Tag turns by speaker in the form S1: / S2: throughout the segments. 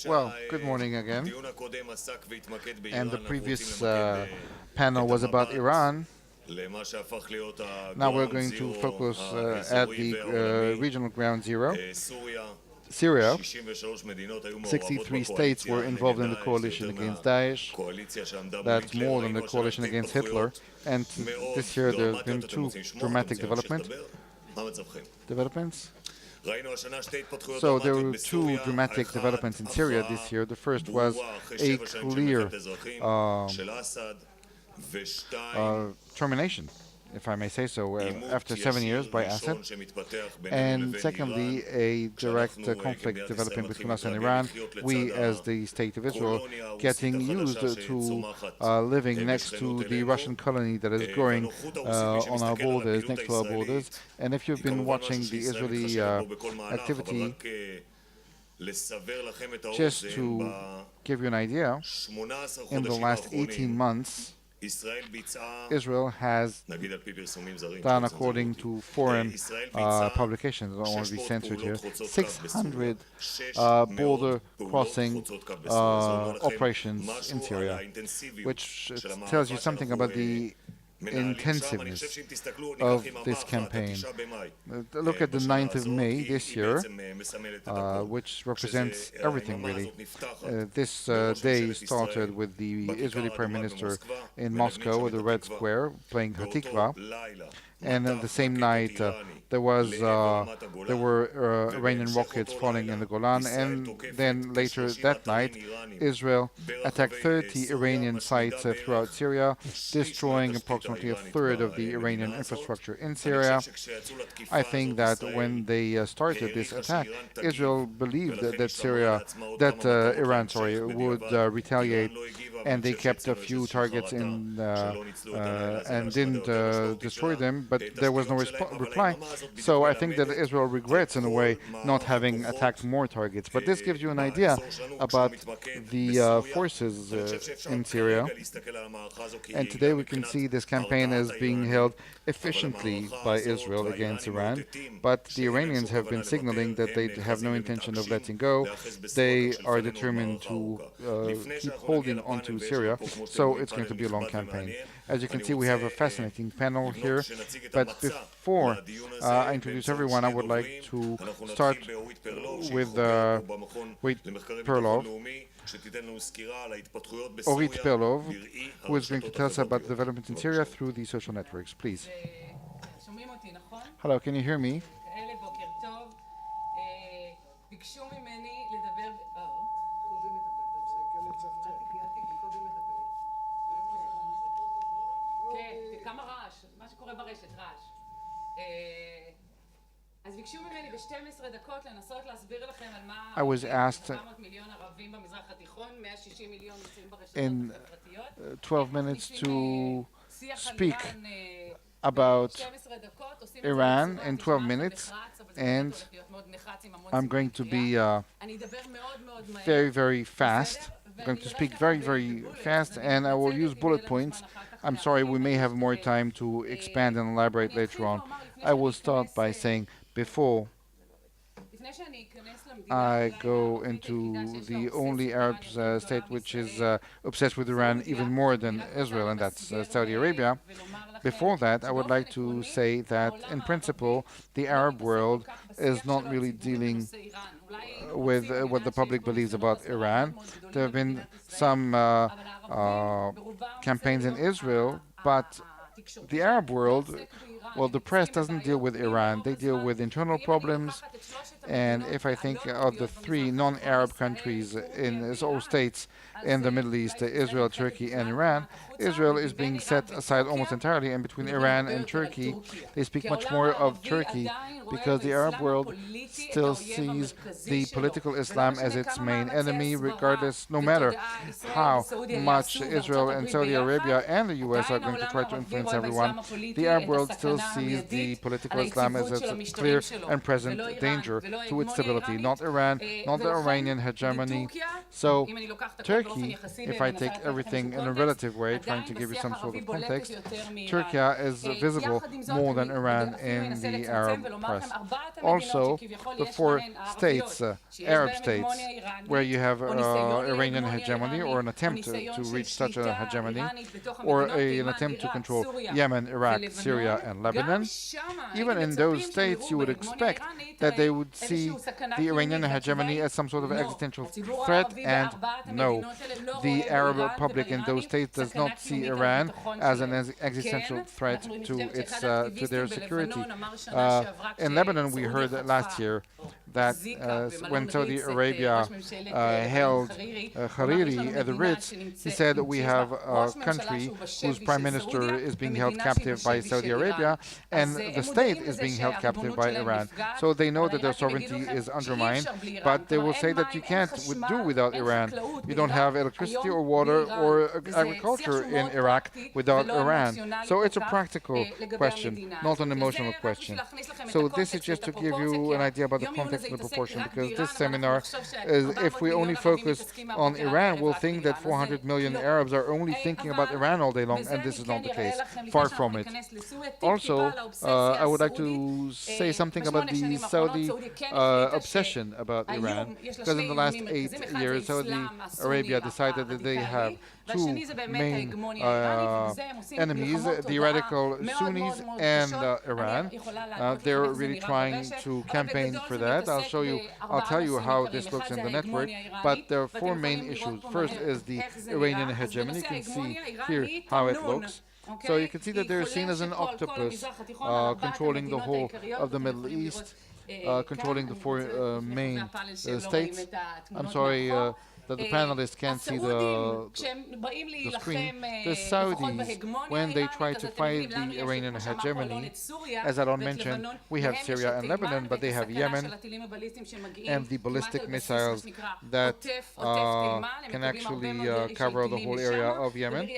S1: Well, good morning again. And the previous panel was about Iran. Now we're going to focus at the regional ground zero. Syria. 63 states were involved in the coalition against Daesh. That's more than the coalition against Hitler. And this year there have been two dramatic developments. So there were two dramatic developments in Syria this year. The first was a clear termination, if I may say so, after 7 years by Assad. And secondly, a direct conflict developing between us and Iran. We, as the State of Israel, getting used to living next to the Russian colony that is growing on our borders, next to our borders. And if you've been watching the Israeli activity, just to give you an idea, in the last 18 months, Israel has done, according to foreign publications, I don't want to be censored here, 600 border crossing operations in Syria, which tells you something about the intensiveness of this campaign. Look at the 9th of May this year, which represents everything really. This day started with the Israeli Prime Minister in Moscow at the Red Square playing Hatikva, and the same night there were Iranian rockets falling in the Golan, and then later that night Israel attacked 30 Iranian sites throughout Syria, destroying approximately a third of the Iranian infrastructure in Syria. I think that when they started this attack, Israel believed that Iran would retaliate, and they kept a few targets in and didn't destroy them, but there was no reply. So I think that Israel regrets, in a way, not having attacked more targets. But this gives you an idea about the forces in Syria. And today we can see this campaign is being held efficiently by Israel against Iran. But the Iranians have been signaling that they have no intention of letting go. They are determined to keep holding onto Syria. So it's going to be a long campaign. As you can see, we have a fascinating panel here. But before I introduce everyone, I would like to start with Perlov. Orit Perlov, who is going to tell us about developments in Syria through the social networks. Please. Hello, can you hear me? I was asked in 12 minutes to speak about Iran in 12 minutes, and I'm going to be very, very fast. I'm going to speak very, very fast, and I will use bullet points. I'm sorry, we may have more time to expand and elaborate later on. I will start by saying, before I go into the only Arab state which is obsessed with Iran even more than Israel, and that's Saudi Arabia. Before that, I would like to say that, in principle, the Arab world is not really dealing with what the public believes about Iran. There have been some campaigns in Israel, but the Arab world, well, the press doesn't deal with Iran. They deal with internal problems. And if I think of the three non-Arab countries or states in the Middle East, Israel, Turkey, and Iran, Israel is being set aside almost entirely, and between Iran and Turkey, they speak much more of Turkey, because the Arab world still sees the political Islam as its main enemy, regardless, no matter how much Israel and Saudi Arabia and the US are going to try to influence everyone. The Arab world still sees the political Islam as a clear and present danger. to its stability. Not Iran, not the Iranian hegemony. So Turkey, if I take everything in a relative way, trying to give you some sort of context, Turkey is visible more than Iran in the Arab press. Also, the four states, Arab states, where you have Iranian hegemony or an attempt to reach such a hegemony, or an attempt to control Yemen, Iraq, Syria, and Lebanon. Even in those states, you would expect that they would see the Iranian hegemony as some sort of existential threat, and no. The Arab public in those states does not see Iran as an existential threat to their security. In Lebanon, we heard that last year that when Saudi Arabia held Hariri at the Ritz, he said we have a country whose prime minister is being held captive by Saudi Arabia, and the state is being held captive by Iran. So they know that their sovereignty is undermined, but they will say that you can't do without Iran. You don't have electricity or water or agriculture in Iraq without Iran. So it's a practical question, not an emotional question. So this is just to give you an idea about the context and the proportion, because this seminar is, if we only focus on Iran, we'll think that 400 million Arabs are only thinking about Iran all day long, and this is not the case. Far from it. Also, I would like to say something about the Saudi obsession about Iran, because in the last 8 years, Saudi Arabia decided that they have two main enemies, the radical Sunnis and Iran. They're really trying to campaign for that. I'll tell you how this looks in the network, but there are four main issues. First is the Iranian hegemony. You can see here how it looks. So you can see that they're seen as an octopus controlling the whole of the Middle East, controlling the four main states. I'm sorry that the panelists can't see the screen. The Saudis, when they try to fight the Iranian hegemony, as Alon mentioned, we have Syria and Lebanon, but they have Yemen and the ballistic missiles that can actually cover the whole area of Yemen.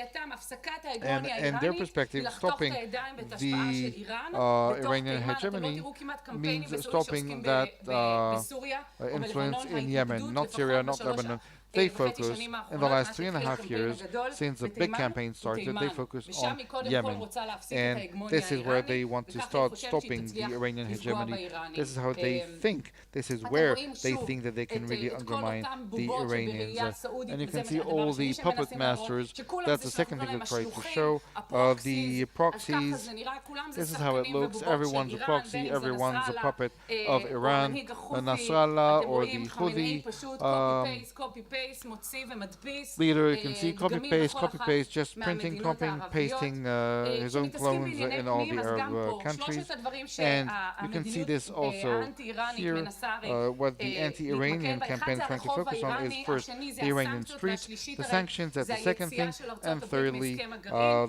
S1: And in their perspective, stopping the Iranian hegemony means stopping that influence in Yemen, not Syria, not Lebanon. They focus, in the last 3.5 years, since the big campaign started, they focus on Yemen. And this is where they want to start stopping the Iranian hegemony. This is how they think. This is where they think that they can really undermine the Iranians. And you can see all the puppet masters. That's the second thing I tried to show. The proxies. This is how it looks. Everyone's a proxy. Everyone's a puppet of Iran. Nasrallah or the Houthi leader, you can see copy paste, just printing, copying, pasting his own clones in all the Arab countries. And you can see this also here. What the anti-Iranian campaign is trying to focus on is first the Iranian street, the sanctions, that's the second thing, and thirdly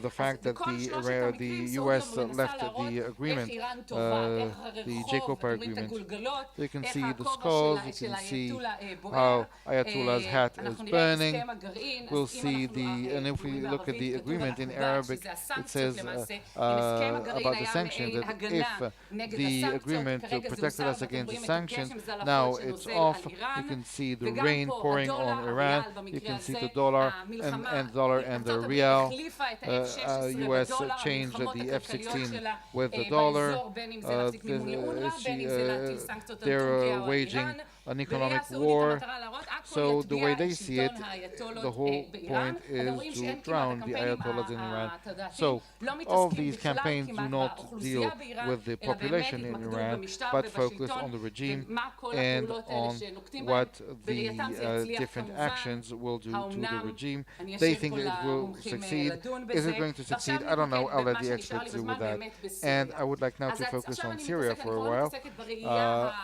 S1: the fact that the US left the agreement, the JCPOA agreement. So you can see the skulls, you can see how Ayatollah's hat is burning. We'll see and if we look at the agreement in Arabic, it says about the sanctions that if the agreement protected us against the sanctions, now it's off. You can see the rain pouring on Iran. You can see the dollar and the Rial. US changed the F-16 with the dollar. They're waging an economic war. So the way they see it, the whole point is to drown the Ayatollahs in Iran. So all of these campaigns do not deal with the population in Iran, but focus on the regime and on what the different actions will do to the regime. They think it will succeed. Is it going to succeed? I don't know. I'll let the experts deal with that. And I would like now to focus on Syria for a while.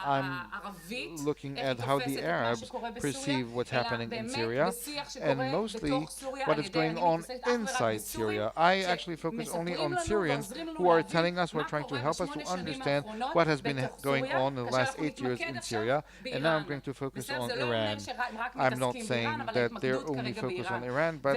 S1: I'm looking at how the Arabs perceive perceive what's happening in Syria, and mostly what is going on inside Syria. I actually focus only on Syrians who are telling us, who are trying to help us to understand what has been going on in the last 8 years in Syria, and now I'm going to focus on Iran. I'm not saying that they're only focused on Iran, but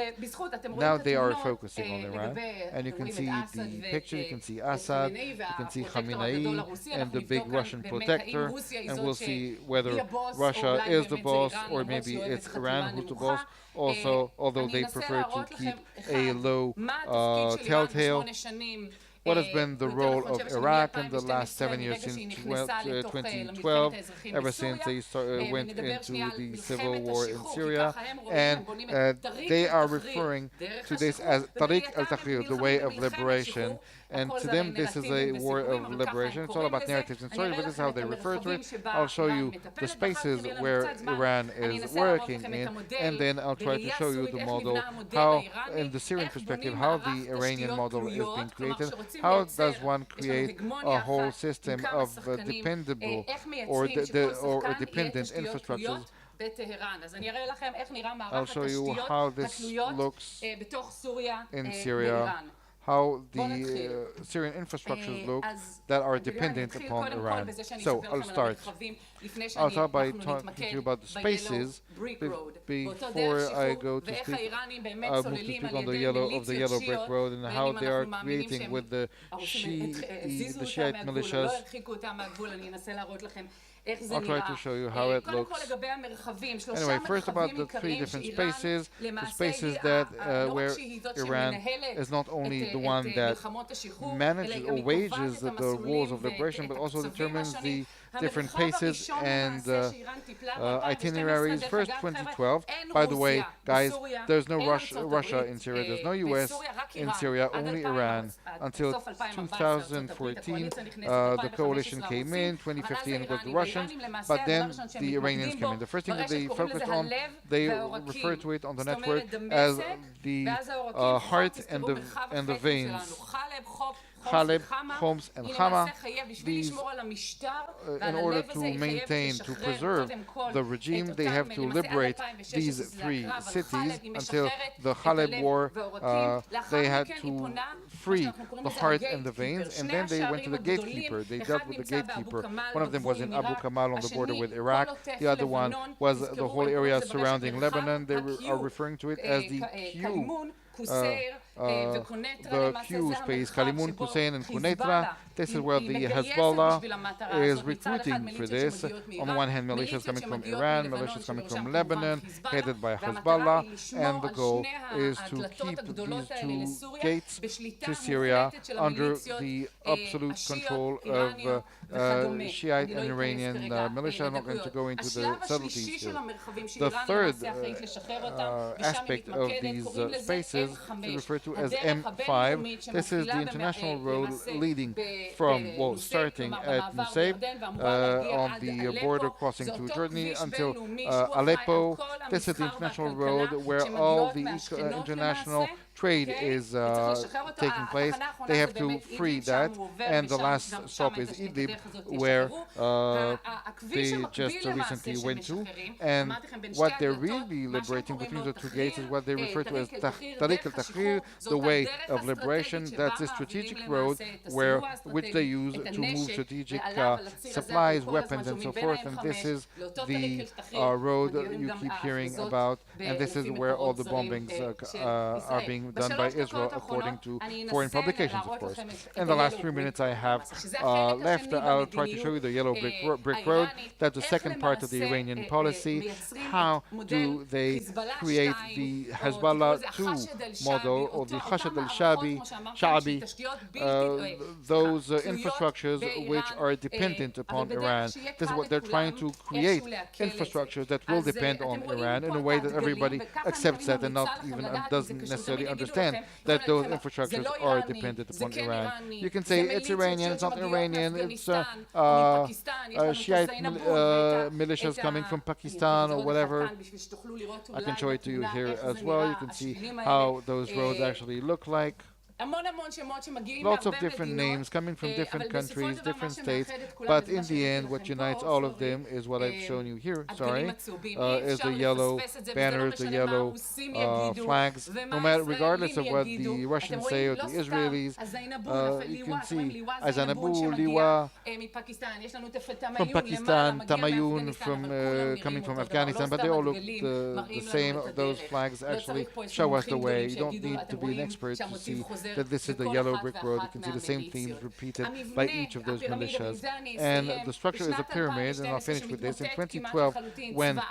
S1: now they are focusing on Iran. And you can see the picture, you can see Assad, you can see Khamenei, and the big Russian protector, and we'll see whether Russia is the boss or maybe it's Iran who's the boss. Also, although they prefer to keep a low telltale. What has been the role of Iraq in the last 7 years since 2012, ever since they went into the civil war in Syria? And they are referring to this as Tariq al-Tahrir, the way of liberation. And to them, this is a war of liberation. It's all about narratives and stories, but this is how they refer to it. I'll show you the spaces where Iran is working in, and then I'll try to show you the model, how, in the Syrian perspective, how the Iranian model is being created. How does one create a whole system of dependable or dependent infrastructures? I'll show you how this looks in Syria, how the Syrian infrastructures look that are dependent upon Iran. So I'll start. I'll start by talking to you about the spaces. Before I go to speak, I'll move to speak on the yellow brick road and how they are creating with the Shiite militias. I'll try to show you how it looks. Anyway, first about the three different spaces. The spaces that where Iran is not only the one that manages or wages the wars of liberation, but also determines the different paces and itineraries. First, 2012. By the way, guys, there's no Russia in Syria. There's no US in Syria. Only Iran. Until 2014, the coalition came in. 2015, it was the Russians, but then the Iranians came in. The first thing that they focused on, they refer to it on the network as the heart and the veins. Khaleb, Homs, and Hama. These, in order to maintain, to preserve the regime, they have to liberate these three cities. Until the Khaleb war, they had to free the heart and the veins, and then they went to the gatekeeper. They dealt with the gatekeeper. One of them was in Abu Kamal on the border with Iraq. The other one was the whole area surrounding Lebanon. They are referring to it as the Q. The Q space, Kalimun, Hussein, and Quneitra. This is where the Hezbollah is recruiting for this. On the one hand, militias coming from Iran, militias coming from Lebanon, headed by Hezbollah, and the goal is to keep these two gates to Syria under the absolute control of Shiite and Iranian militia. I'm not going to go into the subtleties here. The third aspect of these spaces is referred to as M5. This is the international road leading from, well, starting at Nusayb on the border crossing to Jordan until Aleppo. This is the international road where all the international trade is taking place. They have to free that, and the last stop is Idlib, where they just recently went to. And what they're really liberating between the two gates is what they refer to as Tariq al-Tahrir, the way of liberation. That's a strategic road which they use to move strategic supplies, weapons, and so forth. And this is the road you keep hearing about, and this is where all the bombings are being done by Israel, according to foreign publications, of course. In the last 3 minutes I have left, I'll try to show you the yellow brick road. That's the second part of the Iranian policy. How do they create the Hezbollah 2 model, or the Khashad al-Sha'bi, those infrastructures which are dependent upon Iran. This is what they're trying to create, infrastructures that will depend on Iran in a way that everybody accepts that and not even doesn't necessarily understand that those infrastructures are dependent upon Iran. You can say it's Iranian, it's not Iranian, it's Shiite militias coming from Pakistan or whatever. I can show it to you here as well. You can see how those roads actually look like. Lots of different names coming from different countries, different states, but in the end, what unites all of them is what I've shown you here, sorry, is the yellow banners, the yellow flags. No matter, regardless of what the Russians say or the Israelis, you can see Azanabu, Liwa from Pakistan, Tamayun from coming from Afghanistan, but they all look the same. Those flags actually show us the way. You don't need to be an expert to see that this is the yellow brick road. You can see the same themes repeated by each of those militias. And the structure is a pyramid, and I'll finish with this. In 2012, when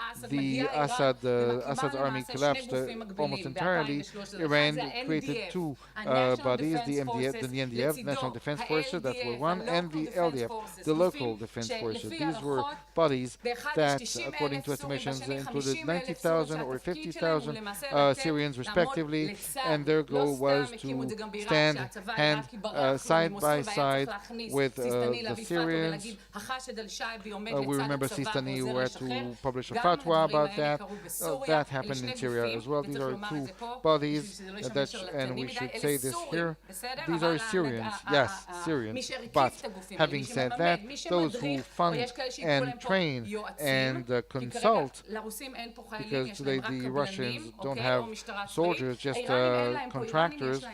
S1: Assad's army collapsed almost entirely, Iran created two bodies, the NDF, National Defense Forces, that were one, and the LDF, the local defense forces. These were bodies that, according to estimations, included 90,000 or 50,000 Syrians respectively, and their goal was to stand side by side with the Syrians. We remember Sistani, who had to publish a fatwa about that. That happened in Syria as well. These are two bodies, and we should say this here. These are Syrians, yes, Syrians. But having said that, those who fund and train and consult, because today the Russians don't have soldiers, just contractors.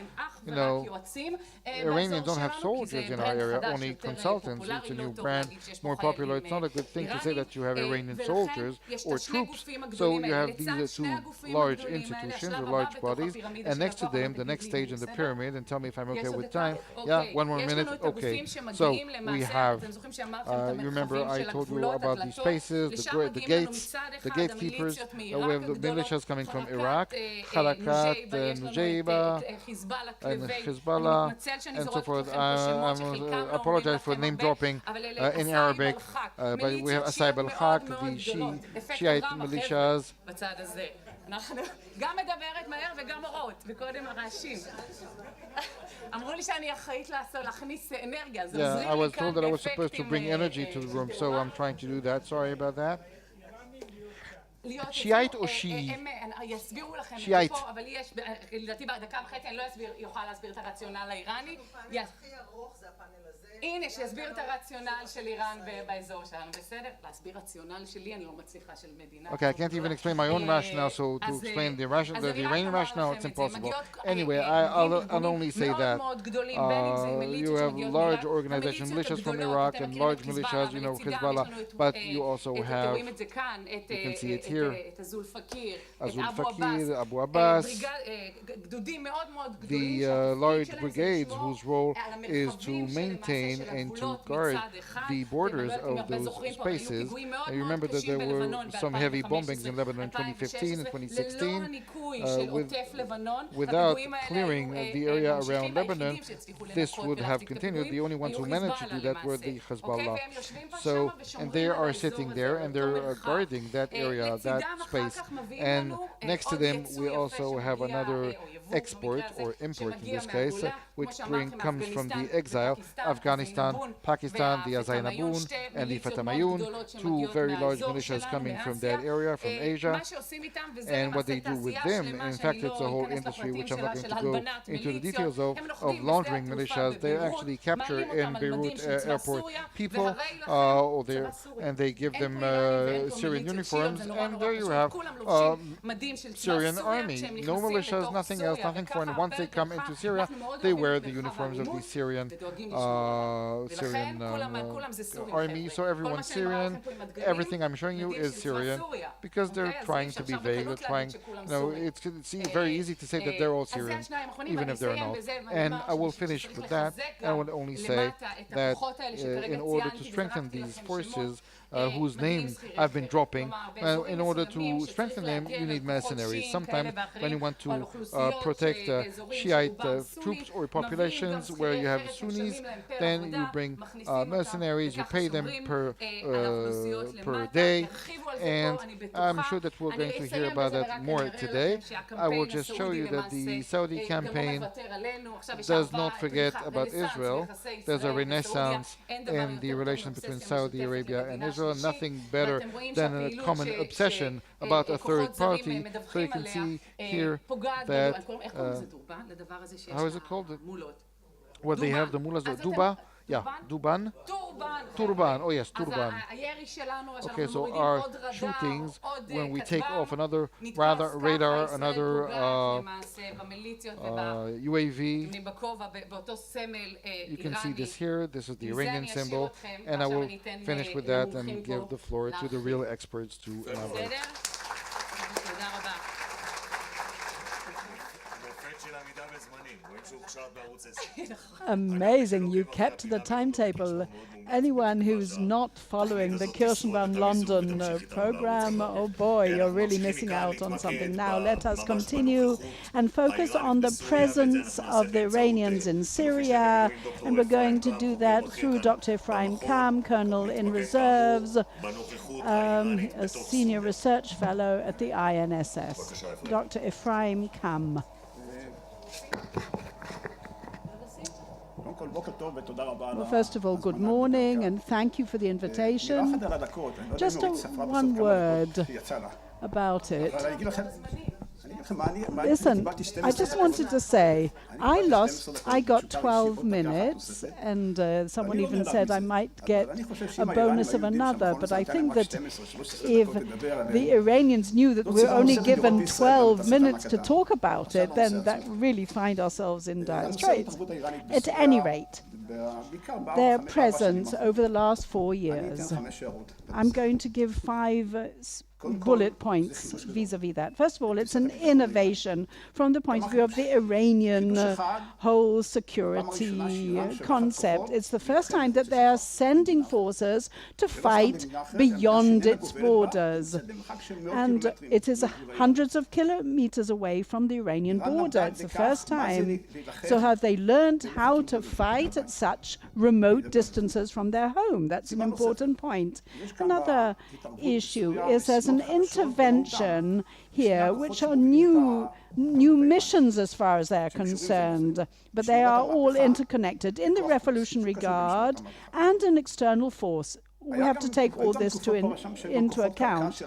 S1: You know, Iranians don't have soldiers in our area, only consultants. It's a new brand, more popular. It's not a good thing to say that you have Iranian soldiers or troops. So you have these two large institutions or large bodies, and next to them, the next stage in the pyramid, and tell me if I'm okay with time. Yeah, one more minute. Okay. So we have, you remember I told you about the spaces, the gates, the gatekeepers. We have the militias coming from Iraq, Harakat, Nujayba, and Hezbollah, and so forth. I apologize for name dropping in Arabic, but we have Asayb al-Haq, the Shiite militias.
S2: גם מדברת מהר וגם אורות, וקודם הרעשים. אמרו לי שאני אחראית להכניס אנרגיה.
S1: Yeah, I was told that I was supposed to bring energy to the room, so I'm trying to do that. Sorry about that. שיעית או שיעי?
S2: יסבירו לכם את
S1: שיעית.
S2: זה פה, אבל יש, לדעתי בדקה וחצי אני לא יוכל להסביר את הרציונל האיראני. הכי ארוך זה הפאנל הזה. הנה, שיסביר את הרציונל של איראן באזור שלנו, בסדר? להסביר רציונל שלי אני לא מצליחה של מדינה.
S1: Okay, I can't even explain my own rationale, so to explain the Iranian rationale, it's impossible. Anyway, I'll only say that you have large organization militias from Iraq and large militias, you know, Hezbollah, but you also have, you can see it here, Azul Fakir, Abu Abbas, the large brigades whose role is to maintain and to guard the borders of those spaces. And you remember that there were some heavy bombings in Lebanon in 2015 and 2016. Without clearing the area around Lebanon, this would have continued. The only ones who managed to do that were the Hezbollah. So, and they are sitting there and they're guarding that area, that space. And next to them, we also have another export or import in this case, which comes from the exile, Afghanistan, Pakistan, the Zainabun and the Fatamayun, two very large militias coming from that area, from Asia. And what they do with them, in fact, it's a whole industry which I'm not going to go into the details of laundering militias. They actually capture in Beirut airport people, and they give them Syrian uniforms, and there you have Syrian army. No militias, nothing else, nothing foreign. Once they come into Syria, they wear the uniforms of the Syrian army. So everyone's Syrian. Everything I'm showing you is Syrian because they're trying to be vague. They're trying, it's very easy to say that they're all Syrian, even if they're not. And I will finish with that. I will only say that in order to strengthen these forces, whose name I've been dropping. In order to strengthen them, you need mercenaries. Sometimes when you want to protect Shiite troops or populations where you have Sunnis, then you bring mercenaries, you pay them per day, and I'm sure that we're going to hear about that more today. I will just show you that the Saudi campaign does not forget about Israel. There's a renaissance in the relations between Saudi Arabia and Israel. Israel, nothing better than a common obsession about a third party. So you can see here that, how is it called? Well, they have the mullahs, Duba, yeah, Duban, Turban, oh yes, Turban. Okay, so our shootings, when we take off another radar, another UAV, you can see this here, this is the Iranian symbol, and I will finish with that and give the floor to the real experts to elaborate.
S3: Amazing, you kept the timetable. Anyone who's not following the Kirschenbaum London program, oh boy, you're really missing out on something. Now let us continue and focus on the presence of the Iranians in Syria, and we're going to do that through Dr. Ephraim Kam, Colonel in Reserves, a senior research fellow at the INSS. Dr. Ephraim Kam. Well, first of all, good morning, and thank you for the invitation. Just one word about it. Listen, I just wanted to say, I got 12 minutes, and someone even said I might get a bonus of another, but I think that if the Iranians knew that we're only given 12 minutes to talk about it, then that we really find ourselves in dire straits. At any rate, their presence over the last 4 years, I'm going to give 5 bullet points vis-a-vis that. First of all, it's an innovation from the point of view of the Iranian whole security concept. It's the first time that they are sending forces to fight beyond its borders. And it is hundreds of kilometers away from the Iranian border. It's the first time. So have they learned how to fight at such remote distances from their home? That's an important point. Another issue is there's an intervention here, which are new missions as far as they're concerned, but they are all interconnected in the Revolutionary Guard and an external force. We have to take all this into account.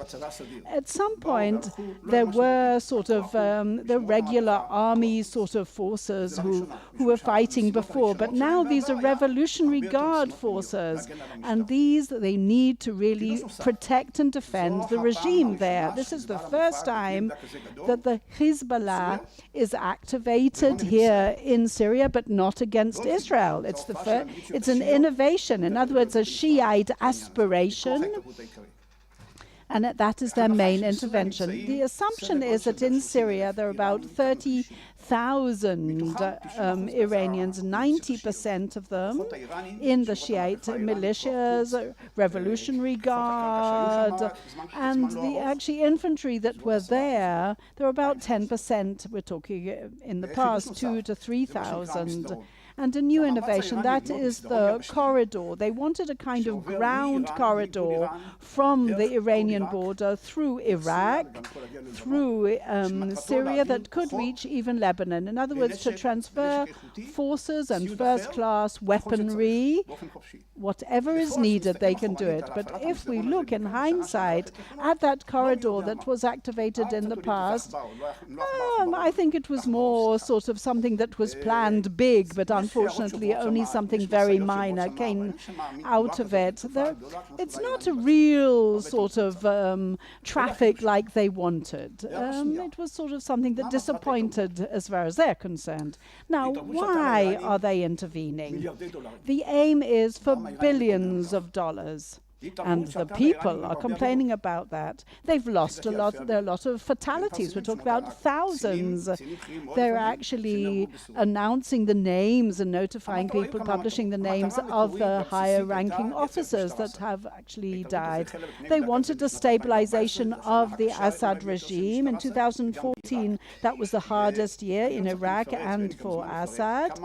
S3: At some point, there were sort of the regular army sort of forces who were fighting before, but now these are Revolutionary Guard forces, and they need to really protect and defend the regime there. This is the first time that the Hezbollah is activated here in Syria, but not against Israel. It's an innovation. In other words, a Shiite aspiration, and that is their main intervention. The assumption is that in Syria there are about 30,000 Iranians, 90% of them in the Shiite militias, Revolutionary Guard, and the actually infantry that were there are about 10%. We're talking in the past 2,000 to 3,000. And a new innovation, that is the corridor. They wanted a kind of ground corridor from the Iranian border through Iraq, through Syria, that could reach even Lebanon. In other words, to transfer forces and first-class weaponry, whatever is needed, they can do it. But if we look in hindsight at that corridor that was activated in the past, I think it was more sort of something that was planned big, but unfortunately only something very minor came out of it. It's not a real sort of traffic like they wanted. It was sort of something that disappointed as far as they're concerned. Now, why are they intervening? The aim is for billions of dollars. And the people are complaining about that. They've lost there are a lot of fatalities. We're talking about thousands. They're actually announcing the names and notifying people, publishing the names of the higher ranking officers that have actually died. They wanted a stabilization of the Assad regime. In 2014, that was the hardest year in Iraq and for Assad.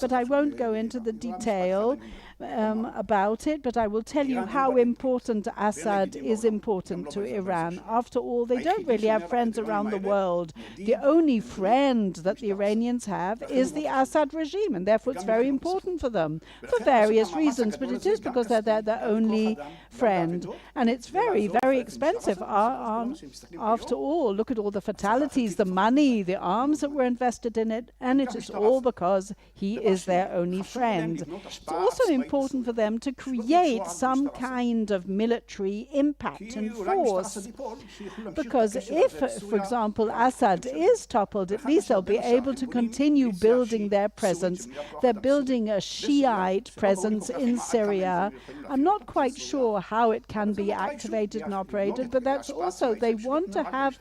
S3: But I won't go into the detail. about it, but I will tell you how important Assad is important to Iran. After all, they don't really have friends around the world. The only friend that the Iranians have is the Assad regime, and therefore it's very important for them for various reasons, but it is because they're their only friend. And it's very, very expensive. After all, look at all the fatalities, the money, the arms that were invested in it, and it is all because he is their only friend. It's also important for them to create some kind of military impact and force, because if, for example, Assad is toppled, at least they'll be able to continue building their presence. They're building a Shiite presence in Syria. I'm not quite sure how it can be activated and operated, but that's also, they want to have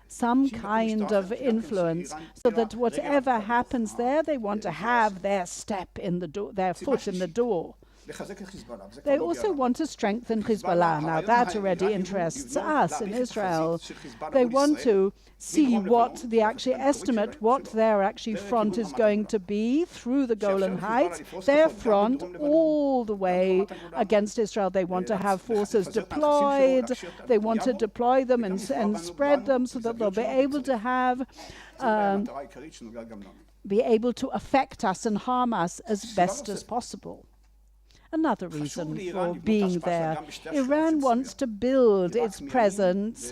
S3: some kind of influence, so that whatever happens there, they want to have their step in the door, their foot in the door. They also want to strengthen Hezbollah. Now that already interests us in Israel. They want to see what the actually estimate what their actually front is going to be through the Golan Heights, their front all the way against Israel. They want to have forces deployed. They want to deploy them and spread them so that they'll be able to have be able to affect us and harm us as best as possible. Another reason for being there. Iran wants to build its presence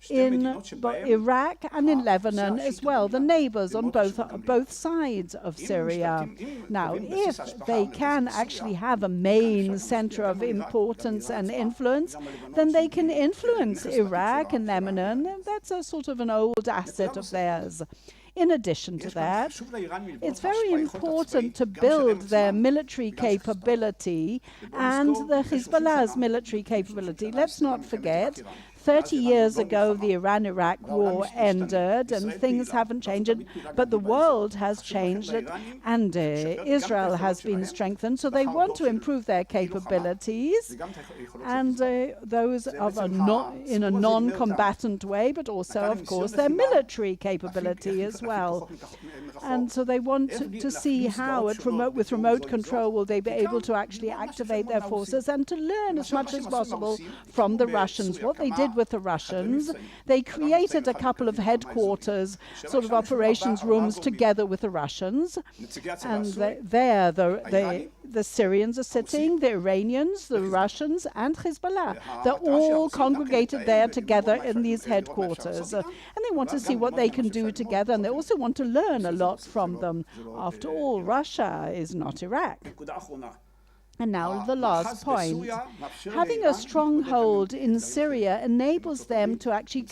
S3: in Iraq and in Lebanon as well, the neighbors on both sides of Syria. Now, if they can actually have a main center of importance and influence, then they can influence Iraq and Lebanon. And that's a sort of an old asset of theirs. In addition to that, it's very important to build their military capability and the Hezbollah's military capability. Let's not forget, 30 years ago, the Iran-Iraq war ended, and things haven't changed, but the world has changed, and Israel has been strengthened, so they want to improve their capabilities, and those of in a non-combatant way, but also, of course, their military capability as well. And so they want to see how, with remote control, will they be able to actually activate their forces and to learn as much as possible from the Russians. What they did with the Russians, they created a couple of headquarters, sort of operations rooms together with the Russians, and there the Syrians are sitting, the Iranians, the Russians, and Hezbollah. They're all congregated there together in these headquarters, and they want to see what they can do together, and they also want to learn a lot from them. After all, Russia is not Iraq. And now the last point. Having a stronghold in Syria enables them to actually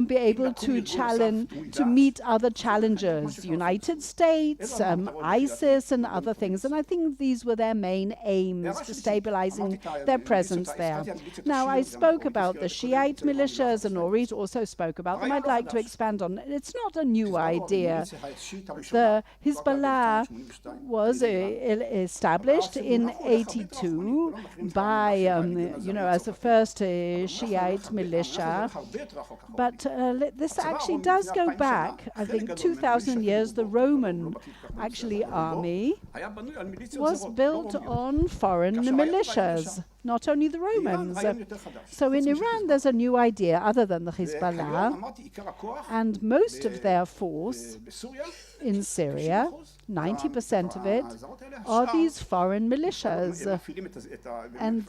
S3: be able to meet other challengers, the United States, ISIS, and other things. And I think these were their main aims, to stabilizing their presence there. Now, I spoke about the Shiite militias, and Orit also spoke about them. I'd like to expand on it. It's not a new idea. The Hezbollah was established in 82 by, as the first Shiite militia. But this actually does go back, I think, 2,000 years. The Roman army was built on foreign militias, not only the Romans. So in Iran, there's a new idea other than the Hezbollah, and most of their force in Syria, 90% of it, are these foreign militias, and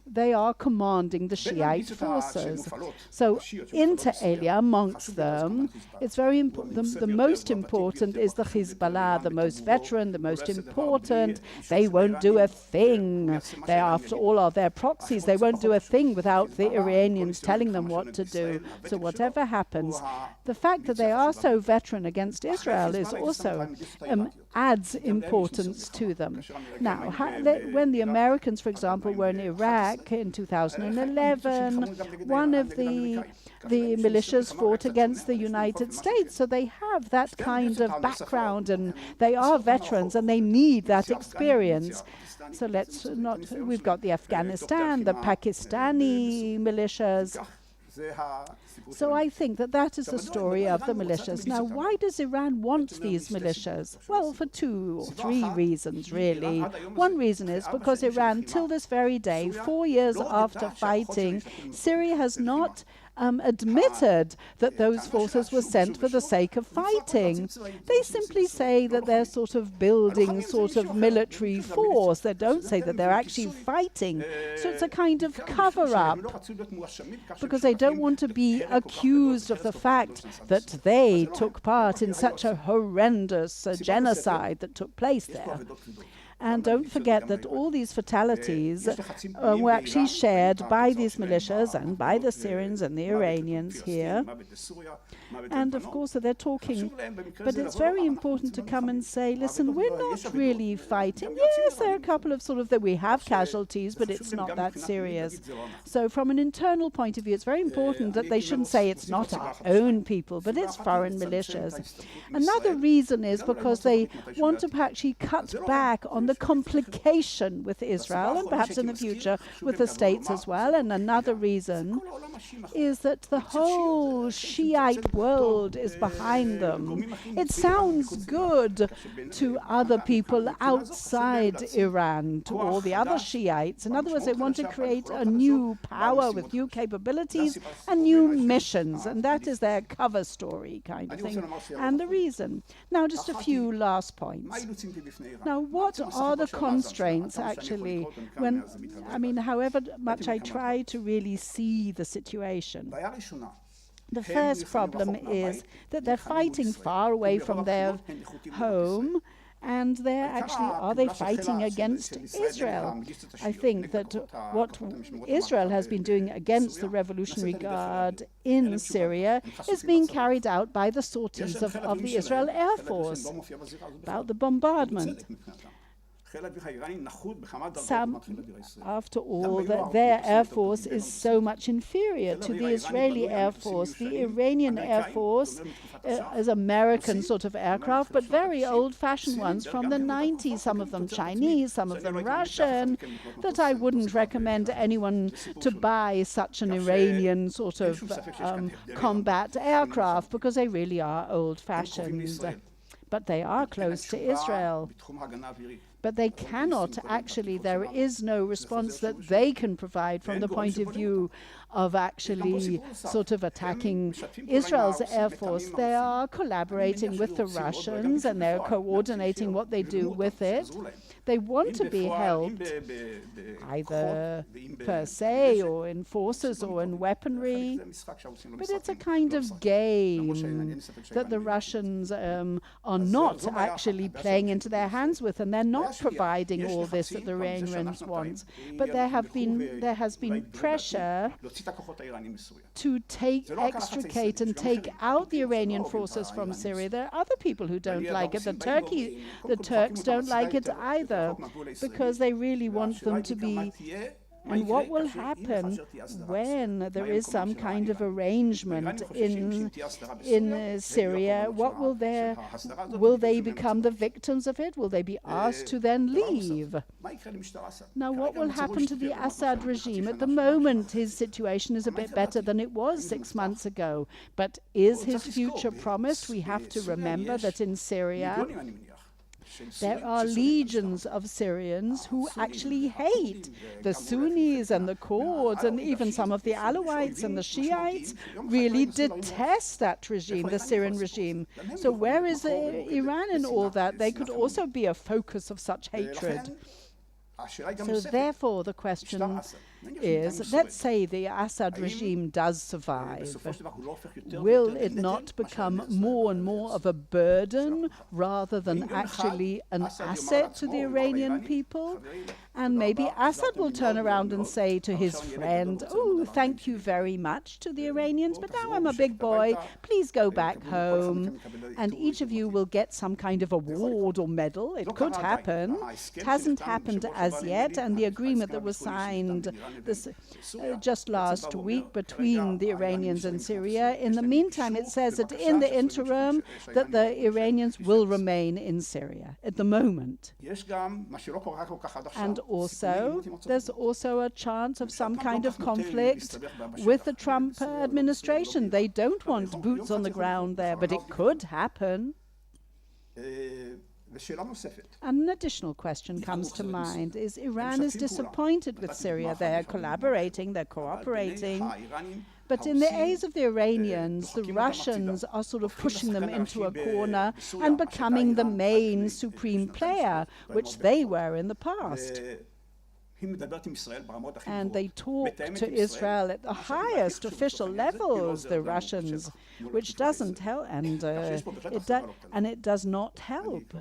S3: they are commanding the Shiite forces. So inter alia, amongst them, it's very important. The most important is the Hezbollah, the most veteran, the most important. They won't do a thing. They, after all, are their proxies. They won't do a thing without the Iranians telling them what to do. So whatever happens, the fact that they are so veteran against Israel is also adds importance to them. Now, when the Americans, for example, were in Iraq in 2011, one of the militias fought against the United States. So they have that kind of background, and they are veterans, and they need that experience. So we've got the Afghanistan, the Pakistani militias. So I think that that is the story of the militias. Now, why does Iran want these militias? Well, for 2 or 3 reasons, really. One reason is because Iran, till this very day, 4 years after fighting, Syria has not admitted that those forces were sent for the sake of fighting. They simply say that they're sort of building sort of military force. They don't say that they're actually fighting. So it's a kind of cover-up, because they don't want to be accused of the fact that they took part in such a horrendous genocide that took place there. And don't forget that all these fatalities were actually shared by these militias and by the Syrians and the Iranians here. And of course, they're talking, but it's very important to come and say, listen, we're not really fighting. Yes, there are a couple of that we have casualties, but it's not that serious. So from an internal point of view, it's very important that they shouldn't say it's not our own people, but it's foreign militias. Another reason is because they want to actually cut back on the complication with Israel, and perhaps in the future with the states as well. And another reason is that the whole Shiite world is behind them. It sounds good to other people outside Iran, to all the other Shiites. In other words, they want to create a new power with new capabilities and new missions, and that is their cover story kind of thing, and the reason. Now, just a few last points. Now, what are the constraints, actually, when, however much I try to really see the situation? The first problem is that they're fighting far away from their home, and are they fighting against Israel? I think that what Israel has been doing against the Revolutionary Guard in Syria is being carried out by the sorties of the Israel Air Force, about the bombardment. After all, their Air Force is so much inferior to the Israeli Air Force. The Iranian Air Force is American sort of aircraft, but very old-fashioned ones from the 90s, some of them Chinese, some of them Russian, that I wouldn't recommend anyone to buy such an Iranian sort of combat aircraft, because they really are old-fashioned. But they are close to Israel. But they cannot actually, there is no response that they can provide from the point of view of actually sort of attacking Israel's Air Force. They are collaborating with the Russians, and they're coordinating what they do with it. They want to be helped, either per se or in forces or in weaponry, but it's a kind of game that the Russians are not actually playing into their hands with, and they're not providing all this that the Iranians want. But there has been pressure to extricate and take out the Iranian forces from Syria. There are other people who don't like it. The Turks don't like it either, because they really want them to be. And what will happen when there is some kind of arrangement in Syria? Will they become the victims of it? Will they be asked to then leave? Now, what will happen to the Assad regime? At the moment, his situation is a bit better than it was 6 months ago. But is his future promised? We have to remember that in Syria, there are legions of Syrians who actually hate the Sunnis and the Kurds, and even some of the Alawites and the Shiites really detest that regime, the Syrian regime. So where is Iran in all that? They could also be a focus of such hatred. So therefore, the question is, let's say the Assad regime does survive. Will it not become more and more of a burden rather than actually an asset to the Iranian people? And maybe Assad will turn around and say to his friend, oh, thank you very much to the Iranians, but now I'm a big boy, please go back home. And each of you will get some kind of award or medal. It could happen. It hasn't happened as yet, and the agreement that was signed this just last week between the Iranians and Syria. In the meantime, it says that in the interim that the Iranians will remain in Syria at the moment. And also, there's also a chance of some kind of conflict with the Trump administration. They don't want boots on the ground there, but it could happen. An additional question comes to mind is Iran is disappointed with Syria. They're collaborating, they're cooperating. But in the eyes of the Iranians, the Russians are sort of pushing them into a corner and becoming the main supreme player, which they were in the past. And they talk to Israel at the highest official levels, the Russians, which doesn't help, and it does not help.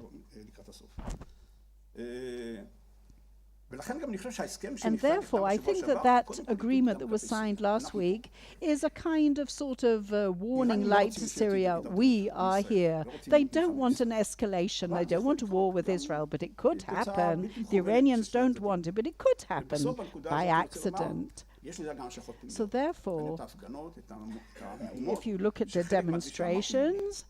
S3: And therefore, I think that agreement that was signed last week is a kind of sort of warning light to Syria. We are here. They don't want an escalation. They don't want a war with Israel, but it could happen. The Iranians don't want it, but it could happen by accident. So therefore, if you look at the demonstrations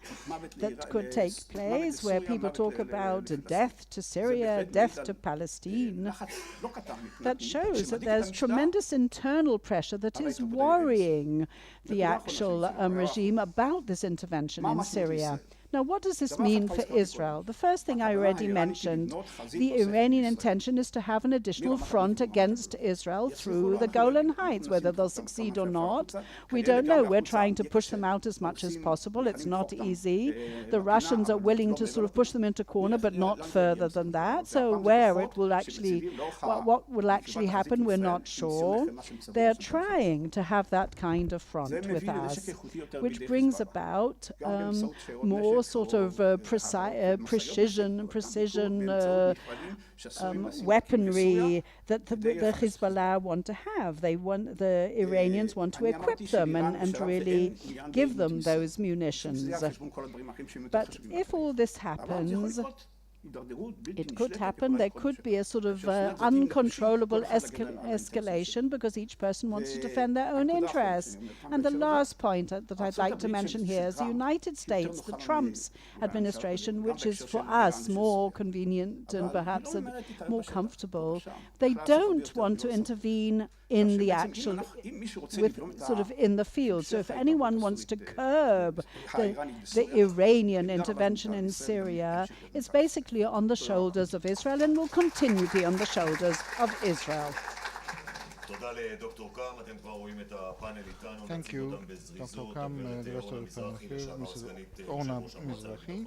S3: that could take place, where people talk about death to Syria, death to Palestine, that shows that there's tremendous internal pressure that is worrying the actual regime about this intervention in Syria. Now, what does this mean for Israel? The first thing I already mentioned, the Iranian intention is to have an additional front against Israel through the Golan Heights. Whether they'll succeed or not, we don't know. We're trying to push them out as much as possible. It's not easy. The Russians are willing to sort of push them into a corner, but not further than that. So where it will actually, what will actually happen, we're not sure. They're trying to have that kind of front with us, which brings about more sort of precision weaponry that the Hezbollah want to have. The Iranians want to equip them and really give them those munitions. But if all this happens, it could happen. There could be a sort of uncontrollable escalation because each person wants to defend their own interests. And the last point that I'd like to mention here is the United States, the Trump's administration, which is for us more convenient and perhaps more comfortable. They don't want to intervene in the actual, in the field. So if anyone wants to curb the Iranian intervention in Syria, it's basically on the shoulders of Israel and will continue to be on the shoulders of Israel.
S1: Thank you, Dr. Kam. The rest of the panel here, Mrs. Orna Mizrachi,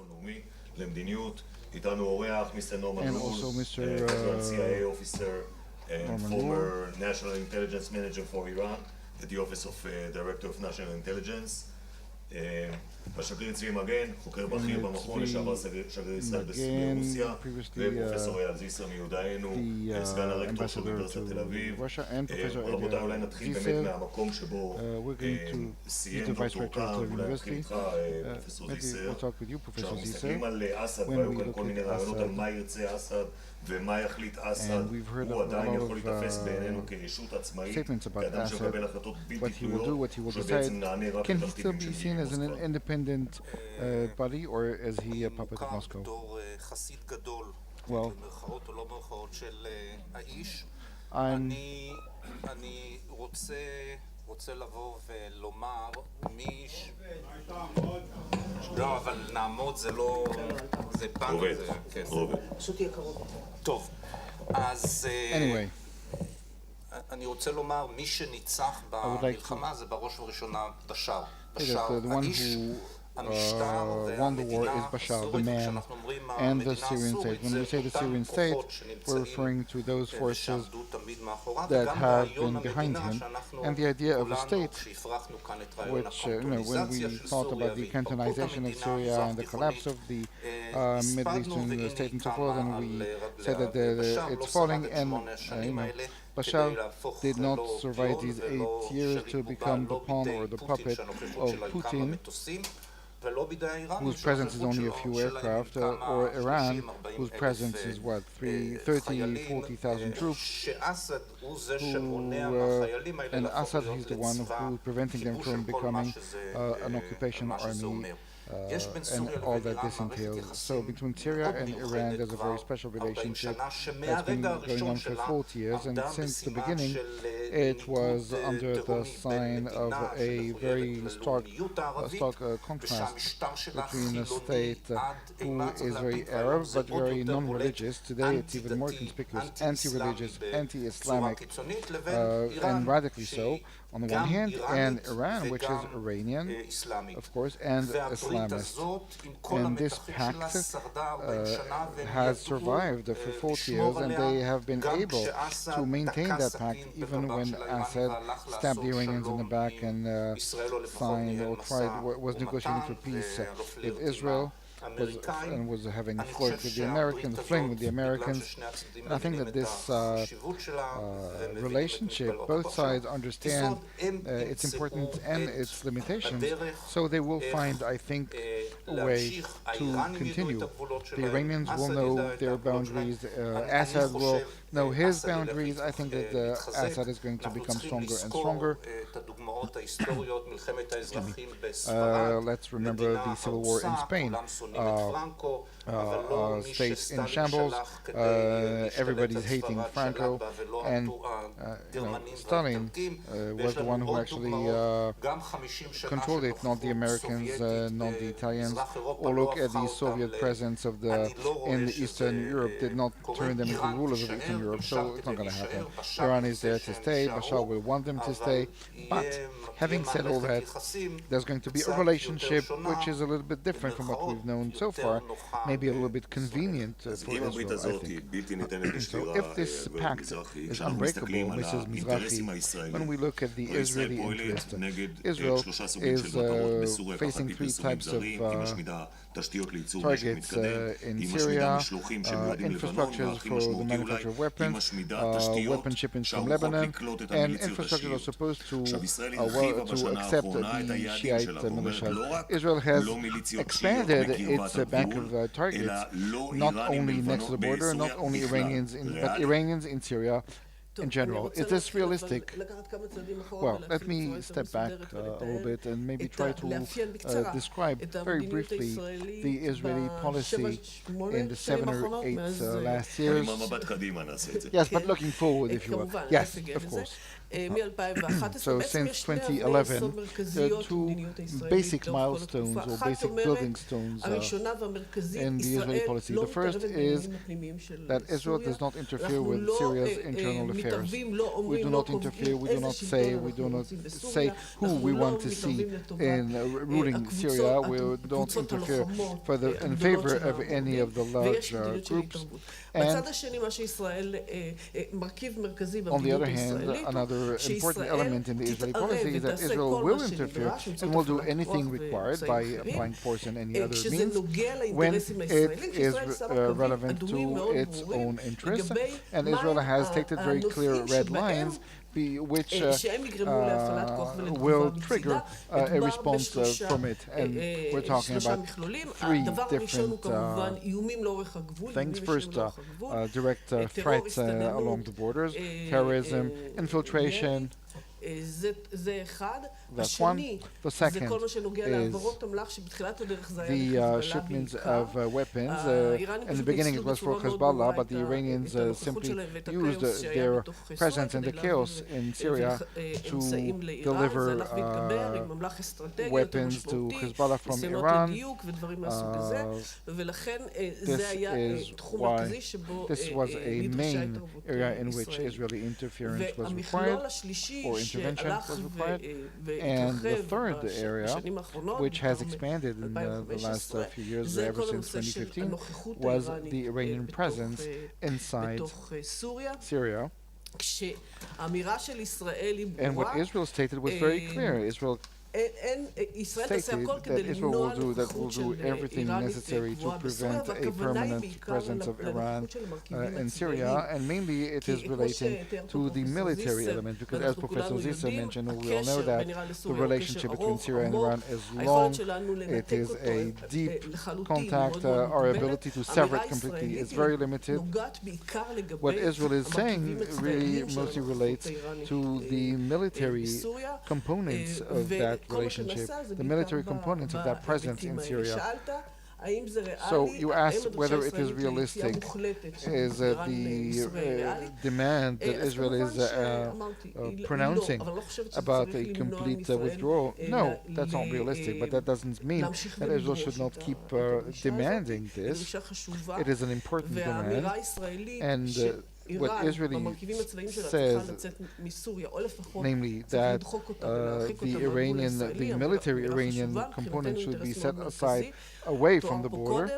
S1: and also Mr.
S4: CIA officer and former
S1: Roule,
S4: National Intelligence Manager for Iran at the Office of Director of National Intelligence. השגריר צבי מגן, חוקר בכיר במכון, לשעבר שגריר ישראל ברוסיה, ופרופסור אייל זיסר מיודענו, סגן הרקטור של אוניברסיטת תל אביב. רבותיי, אולי נתחיל באמת מהמקום שבו סיים דוקטור קאם, אולי נתחיל איתך, פרופסור זיסר. כשאנחנו מסתכלים על אסד, והיו כאן כל מיני רעיונות על מה ירצה אסד ומה יחליט אסד, הוא עדיין יכול להתאפס בעינינו כישות עצמאית, כאדם שמקבל החלטות בלתי תלויות, שבעצם נענה רק לתכתיבים של מי
S1: as an independent body, or is he a puppet of Moscow? Well,
S5: אני רוצה לבוא ולומר לא, אבל נעמוד זה לא, זה פאנל, פשוט יהיה קרוב. טוב, אז אני רוצה לומר, מי שניצח במלחמה זה בראש ובראשונה בשאר.
S1: the one who won the war is Bashar, the man, and the Syrian state. When we say the Syrian state, we're referring to those forces that have been behind him. And the idea of a state, which, when we thought about the cantonization of Syria and the collapse of the Middle Eastern state and so forth, and we said that it's falling, and Bashar did not survive these 8 years to become the pawn or the puppet of Putin. whose presence is only a few aircraft, or Iran, whose presence is what, 40,000 troops, and Assad, he's the one who's preventing them from becoming an occupation army, and all that this entails. So between Syria and Iran, there's a very special relationship that's been going on for 40 years, and since the beginning, it was under the sign of a very stark contrast between a state who is very Arab but very non-religious. Today, it's even more conspicuous, anti-religious, anti-Islamic, and radically so, on the one hand, and Iran, which is Iranian, of course, and Islamist. And this pact has survived for 40 years, and they have been able to maintain that pact even when Assad stabbed the Iranians in the back and signed or was negotiating for peace with Israel. Was having a flirt with the Americans, a fling with the Americans. And I think that this relationship, both sides understand its importance and its limitations, so they will find, I think, a way to continue. The Iranians will know their boundaries, Assad will know his boundaries. I think that Assad is going to become stronger and stronger. Let's remember the civil war in Spain. State in shambles, everybody's hating Franco, and Stalin was the one who actually controlled it, not the Americans, not the Italians. Or look at the Soviet presence in Eastern Europe did not turn them into rulers of Eastern Europe, so it's not going to happen. Iran is there to stay, Bashar will want them to stay, but having said all that, there's going to be a relationship which is a little bit different from what we've known so far, maybe a little bit convenient for Israel, I think. So if this pact is unbreakable, Mrs. Mizrachi, when we look at the Israeli interest, Israel is facing three types of targets in Syria, infrastructures for the manufacture of weapons, weapon shipments from Lebanon, and infrastructure are supposed to accept the Shiite militias. Israel has expanded its bank of targets, not only next to the border, not only Iranians, but Iranians in Syria in general. Is this realistic? Well, let me step back a little bit and maybe try to describe very briefly the Israeli policy in the 7 or 8 last years. Yes, but looking forward, if you will. Yes, of course. So since 2011, there are two basic milestones or basic building stones in the Israeli policy. The first is that Israel does not interfere with Syria's internal affairs. We do not interfere, we do not say who we want to see in ruling Syria. We don't interfere in favor of any of the large groups. And on the other hand, another important element in the Israeli policy is that Israel will interfere and will do anything required by applying force and any other means when it is relevant to its own interests. And Israel has stated very clear red lines which will trigger a response from it. And we're talking about 3 different things. First, direct threats along the borders, terrorism, infiltration. That's one. The second is the shipments of weapons. In the beginning it was for Hezbollah, but the Iranians simply used their presence and the chaos in Syria to deliver weapons to Hezbollah from Iran. This was a main area in which Israeli interference was required, or intervention was required. And the third area, which has expanded in the last few years, ever since 2015, was the Iranian presence inside Syria. And what Israel stated was very clear. Israel stated that Israel will do everything necessary to prevent a permanent presence of Iran in Syria, and mainly it is relating to the military element, because as Professor Zisser mentioned, we all know that the relationship between Syria and Iran is long, it is a deep contact, our ability to sever it completely is very limited. What Israel is saying really mostly relates to the military components of that relationship, the military components of that presence in Syria. So you asked whether it is realistic, is the demand that Israel is pronouncing about a complete withdrawal. No, that's not realistic, but that doesn't mean that Israel should not keep demanding this. It is an important demand, and what Israel says, namely that the military Iranian component should be set aside away from the border,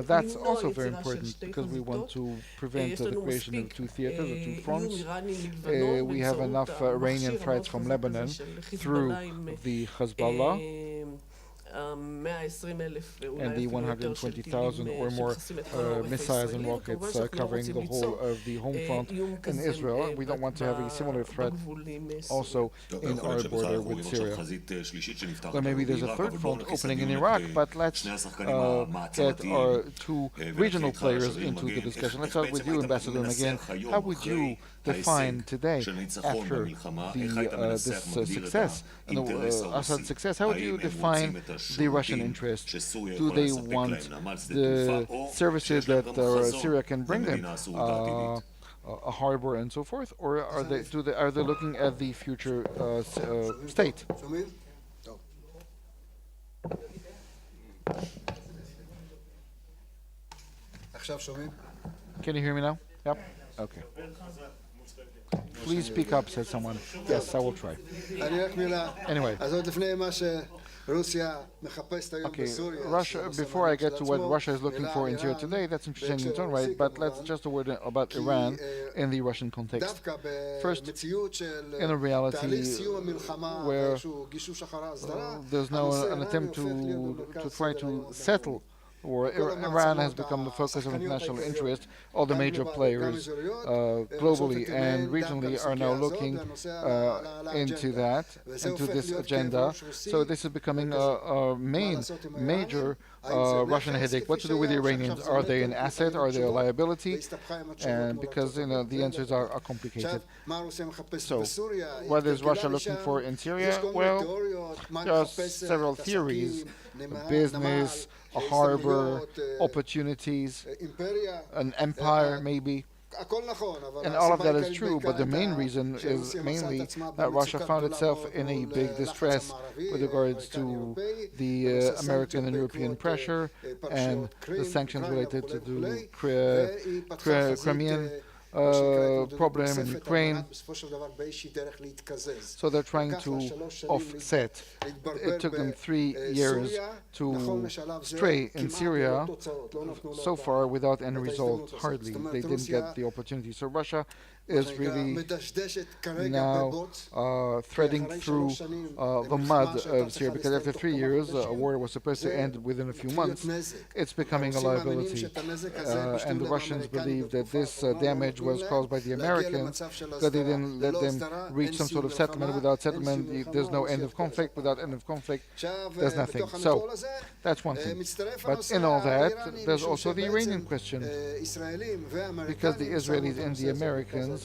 S1: that's also very important, because we want to prevent the creation of two theaters or two fronts. We have enough Iranian threats from Lebanon through the Hezbollah, and the 120,000 or more missiles and rockets covering the whole of the home front in Israel. We don't want to have a similar threat also in our border with Syria. Well, maybe there's a third front opening in Iraq, but let's get our two regional players into the discussion. Let's start with you, Ambassador Magen. How would you define today, after this success, Assad's success, how would you define the Russian interest? Do they want the services that Syria can bring them, a harbor and so forth, or are they looking at the future state? Can you hear me now? Yep. Okay. Please speak up, said someone. Yes, I will try. Anyway. Okay, Russia, before I get to what Russia is looking for in Syria today, that's interesting in its own right, but let's just a word about Iran in the Russian context. First, in a reality where there's now an attempt to try to settle, or Iran has become the focus of international interest. All the major players globally and regionally are now looking into this agenda. So this is becoming a major Russian headache. What to do with the Iranians? Are they an asset? Are they a liability? And because the answers are complicated. So what is Russia looking for in Syria? Well, there are several theories: business, a harbor, opportunities, an empire maybe. And all of that is true, but the main reason is mainly that Russia found itself in a big distress with regards to the American and European pressure and the sanctions related to the Crimean problem in Ukraine. So they're trying to offset. It took them 3 years to stray in Syria so far without any result, hardly. They didn't get the opportunity. So Russia is really now threading through the mud of Syria, because after 3 years, a war was supposed to end within a few months. It's becoming a liability, and the Russians believe that this damage was caused by the Americans, because they didn't let them reach some sort of settlement. Without settlement, there's no end of conflict. Without end of conflict, there's nothing. So that's one thing. But in all that, there's also the Iranian question, because the Israelis and the Americans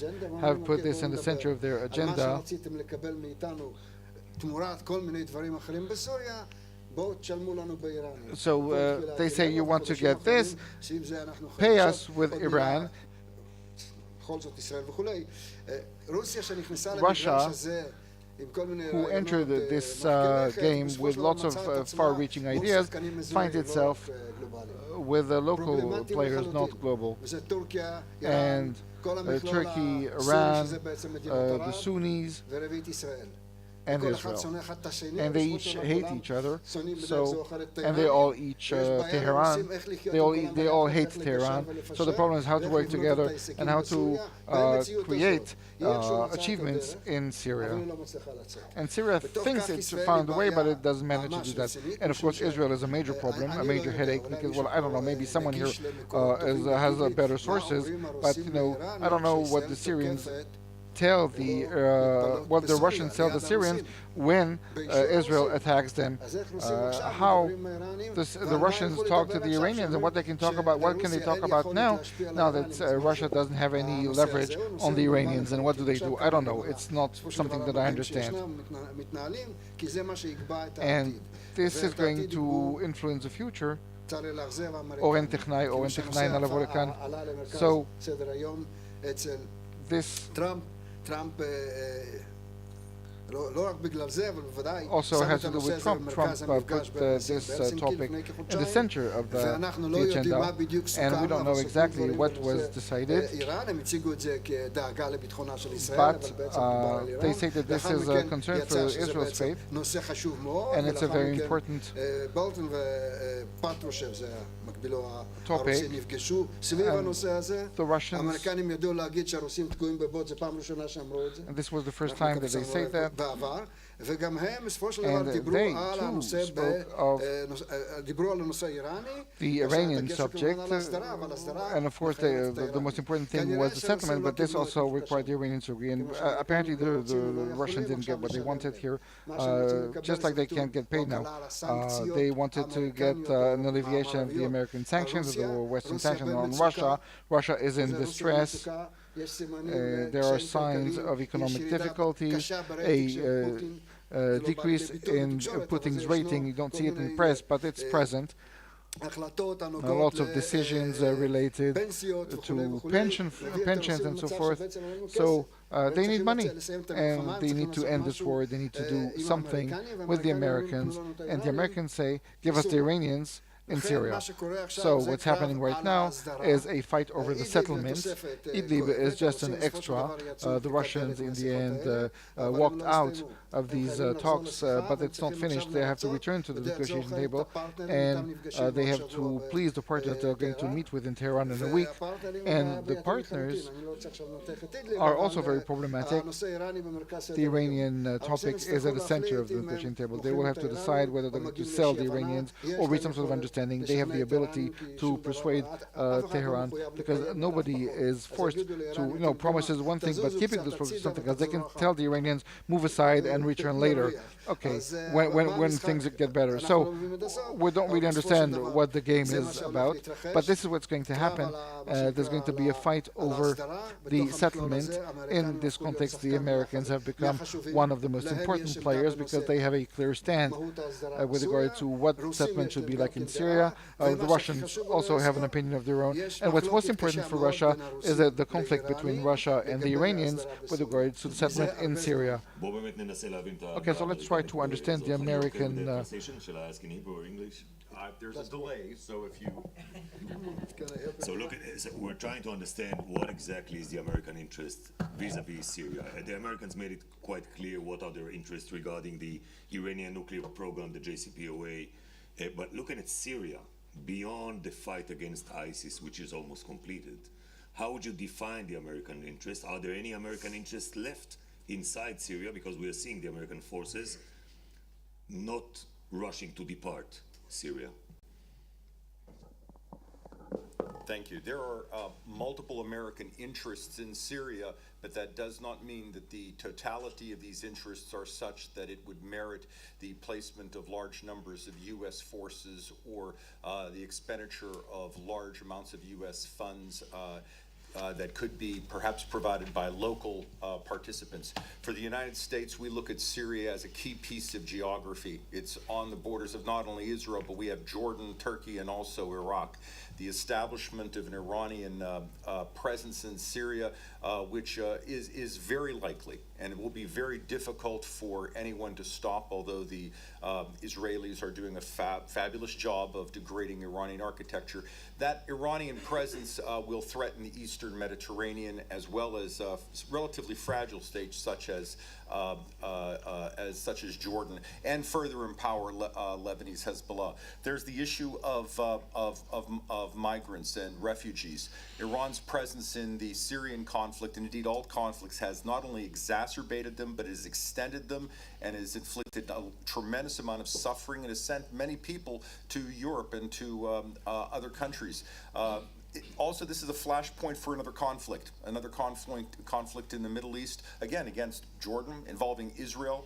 S1: have put this in the center of their agenda. So they say, you want to get this, pay us with Iran. Russia, who entered this game with lots of far-reaching ideas, finds itself with the local players, not global. And Turkey, Iran, the Sunnis, and Israel, and they each hate each other. So, and they all Tehran. They all hate Tehran. So the problem is how to work together and how to create achievements in Syria. And Syria thinks it's found a way, but it doesn't manage to do that. And of course, Israel is a major problem, a major headache, because, well, I don't know, maybe someone here has better sources, but, I don't know what the Syrians tell what the Russians tell the Syrians when Israel attacks them. How the Russians talk to the Iranians and what they can talk about. What can they talk about now that Russia doesn't have any leverage on the Iranians? And what do they do? I don't know. It's not something that I understand. And this is going to influence the future. Oren Technai נא לבוא לכאן. So this also has to do with Trump. Trump put this topic in the center of the agenda, and we don't know exactly what was decided. But they say that this is a concern for Israel's faith, and it's a very important topic. And the Russians, and this was the first time that they say that. And they too spoke of the Iranian subject, and of course the most important thing was the settlement, but this also required the Iranians to agree, and apparently the Russians didn't get what they wanted here, just like they can't get paid now. They wanted to get an alleviation of the American sanctions, of the Western sanctions on Russia. Russia is in distress. There are signs of economic difficulty, a decrease in Putin's rating. You don't see it in the press, but it's present. Lots of decisions related to pensions and so forth. So they need money, and they need to end this war. They need to do something with the Americans, and the Americans say, give us the Iranians in Syria. So what's happening right now is a fight over the settlements. Idlib is just an extra. The Russians in the end walked out of these talks, but it's not finished. They have to return to the negotiation table, and they have to please the partners they're going to meet with in Tehran in a week. And the partners are also very problematic. The Iranian topic is at the center of the negotiation table. They will have to decide whether they're going to sell the Iranians or reach some sort of understanding. They have the ability to persuade Tehran, because nobody is forced to, promises one thing, but keeping this promise is something else. They can tell the Iranians, move aside and return later. Okay, when things get better. So we don't really understand what the game is about, but this is what's going to happen. There's going to be a fight over the settlement. In this context, the Americans have become one of the most important players because they have a clear stand with regard to what settlement should be like in Syria. The Russians also have an opinion of their own. And what's most important for Russia is that the conflict between Russia and the Iranians with regard to the settlement in Syria. Okay, so let's try to understand the American...
S6: there's a delay, so if you...
S4: So look, we're trying to understand what exactly is the American interest vis-a-vis Syria. The Americans made it quite clear what are their interests regarding the Iranian nuclear program, the JCPOA. But looking at Syria, beyond the fight against ISIS, which is almost completed, how would you define the American interest? Are there any American interests left inside Syria? Because we are seeing the American forces not rushing to depart Syria.
S6: Thank you. There are multiple American interests in Syria, but that does not mean that the totality of these interests are such that it would merit the placement of large numbers of U.S. forces or the expenditure of large amounts of U.S. funds that could be perhaps provided by local participants. For the United States, we look at Syria as a key piece of geography. It's on the borders of not only Israel, but we have Jordan, Turkey, and also Iraq. The establishment of an Iranian presence in Syria, which is very likely, and it will be very difficult for anyone to stop, although the Israelis are doing a fabulous job of degrading Iranian architecture. That Iranian presence will threaten the Eastern Mediterranean, as well as relatively fragile states such as such as Jordan, and further empower Lebanese Hezbollah. There's the issue of migrants and refugees. Iran's presence in the Syrian conflict, and indeed all conflicts, has not only exacerbated them, but has extended them and has inflicted a tremendous amount of suffering and has sent many people to Europe and to other countries. Also, this is a flashpoint for another conflict in the Middle East, again, against Jordan, involving Israel.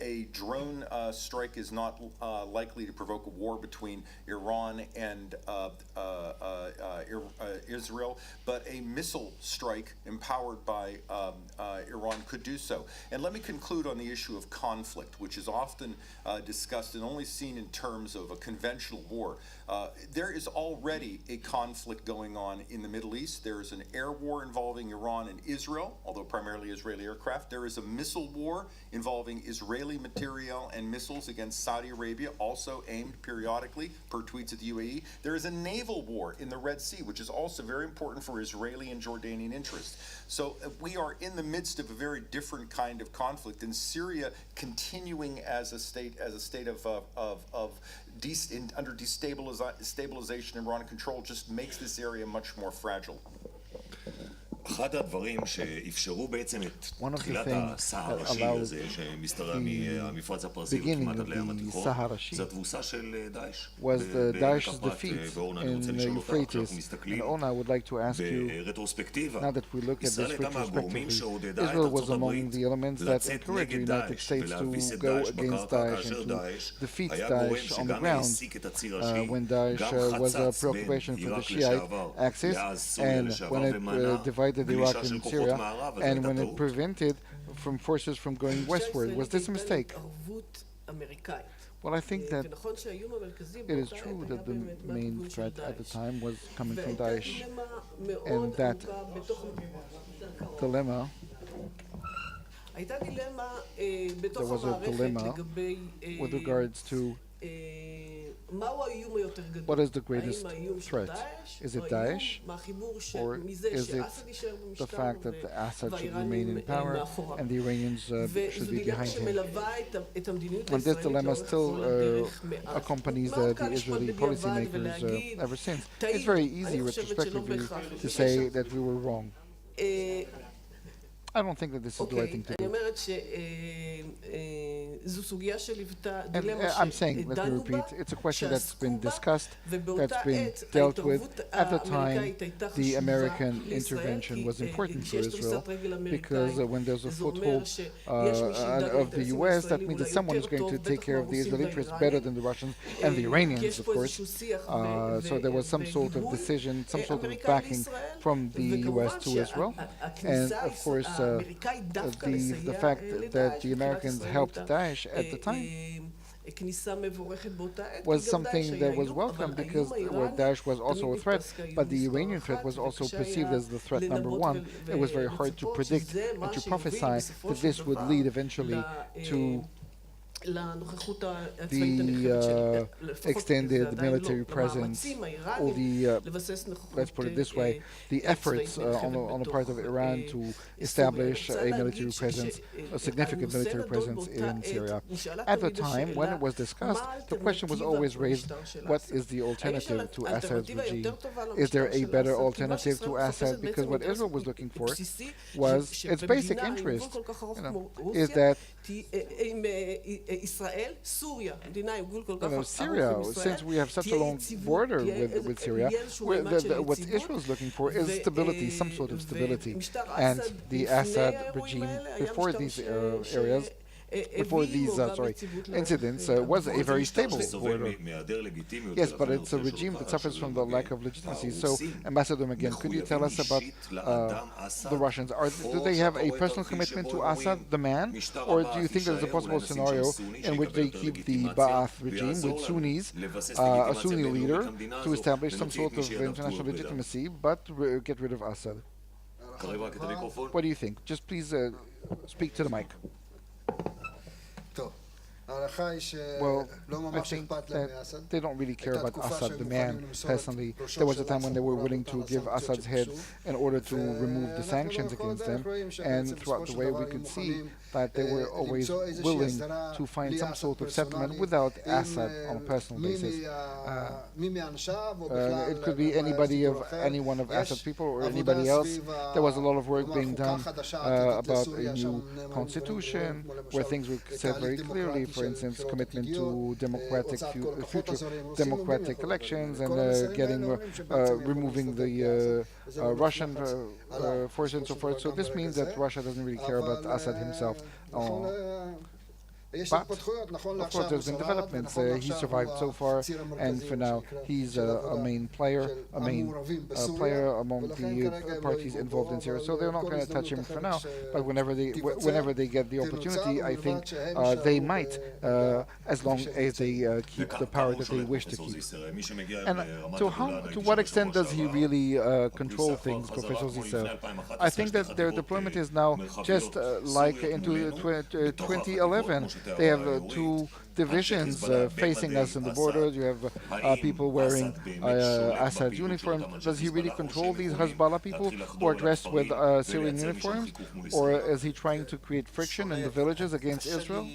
S6: A drone strike is not likely to provoke a war between Iran and Israel, but a missile strike empowered by Iran could do so. And let me conclude on the issue of conflict, which is often discussed and only seen in terms of a conventional war. There is already a conflict going on in the Middle East. There is an air war involving Iran and Israel, although primarily Israeli aircraft. There is a missile war involving Israeli materiel and missiles against Saudi Arabia, also aimed periodically, per tweets of the UAE. There is a naval war in the Red Sea, which is also very important for Israeli and Jordanian interests. So we are in the midst of a very different kind of conflict, and Syria continuing as a state under destabilization and Iran control just makes this area much more fragile.
S4: אחד הדברים שאפשרו בעצם את תחילת הסהר הראשי הזה שמשתרע מהמפרץ הפרסי וכמעט עד לים התיכון זה התבוסה של דאעש בקפת ואורנה. אני רוצה לשאול אותך, כשאנחנו מסתכלים ברטרוספקטיבה, ישראל הייתה מהגורמים שעודדה את ארצות הברית לצאת נגד דאעש ולהביס את דאעש בקרקע, כאשר דאעש היה גורם שגם העסיק את הציר השיעי, גם חצץ בין עיראק לשעבר לעז סוריה לשעבר ומנע
S1: Iraq and Syria, and when it prevented from forces from going westward. Was this a mistake? Well, I think that it is true that the main threat at the time was coming from Daesh, and that dilemma, there was a dilemma with regards to what is the greatest threat? Is it Daesh, or is it the fact that the Assad should remain in power and the Iranians should be behind him? And this dilemma still accompanies the Israeli policymakers ever since. It's very easy retrospectively to say that we were wrong. I don't think that this is the right thing to do. And I'm saying, let me repeat, it's a question that's been discussed, that's been dealt with. At the time, the American intervention was important for Israel because when there's a foothold of the U.S., that means that someone is going to take care of the Israeli interests better than the Russians and the Iranians, of course. So there was some sort of decision, some sort of backing from the U.S. to Israel. And of course, the fact that the Americans helped Daesh at the time was something that was welcome because Daesh was also a threat, but the Iranian threat was also perceived as the threat number one. It was very hard to predict and to prophesy that this would lead eventually to the extended military presence, or the, let's put it this way, the efforts on the part of Iran to establish a military presence, a significant military presence in Syria. At the time, when it was discussed, the question was always raised, what is the alternative to Assad's regime? Is there a better alternative to Assad? Because what Israel was looking for was its basic interest, is that Syria, since we have such a long border with Syria, what Israel is looking for is stability, some sort of stability. And the Assad regime before these incidents was a very stable border. Yes, but it's a regime that suffers from the lack of legitimacy. So, Ambassador Magen, could you tell us about the Russians? Do they have a personal commitment to Assad, the man, or do you think there's a possible scenario in which they keep the Ba'ath regime with Sunnis, a Sunni leader, to establish some sort of international legitimacy, but get rid of Assad? What do you think? Just please speak to the mic. Well, I think that they don't really care about Assad, the man, personally. There was a time when they were willing to give Assad's head in order to remove the sanctions against them, and throughout the way we could see that they were always willing to find some sort of settlement without Assad on a personal basis. It could be anybody of any one of Assad's people or anybody else. There was a lot of work being done about a new constitution, where things were said very clearly. For instance, commitment to future democratic elections and removing the Russian force and so forth. So this means that Russia doesn't really care about Assad himself. But, of course, there's been developments. He survived so far, and for now, he's a main player among the parties involved in Syria. So they're not going to touch him for now. But whenever they get the opportunity, I think they might, as long as they keep the power that they wish to keep. And to what extent does he really control things, Professor Zisser? I think that their deployment is now just like into 2011. They have two divisions facing us in the borders. You have people wearing Assad's uniforms. Does he really control these Hezbollah people who are dressed with Syrian uniforms? Or is he trying to create friction in the villages against Israel?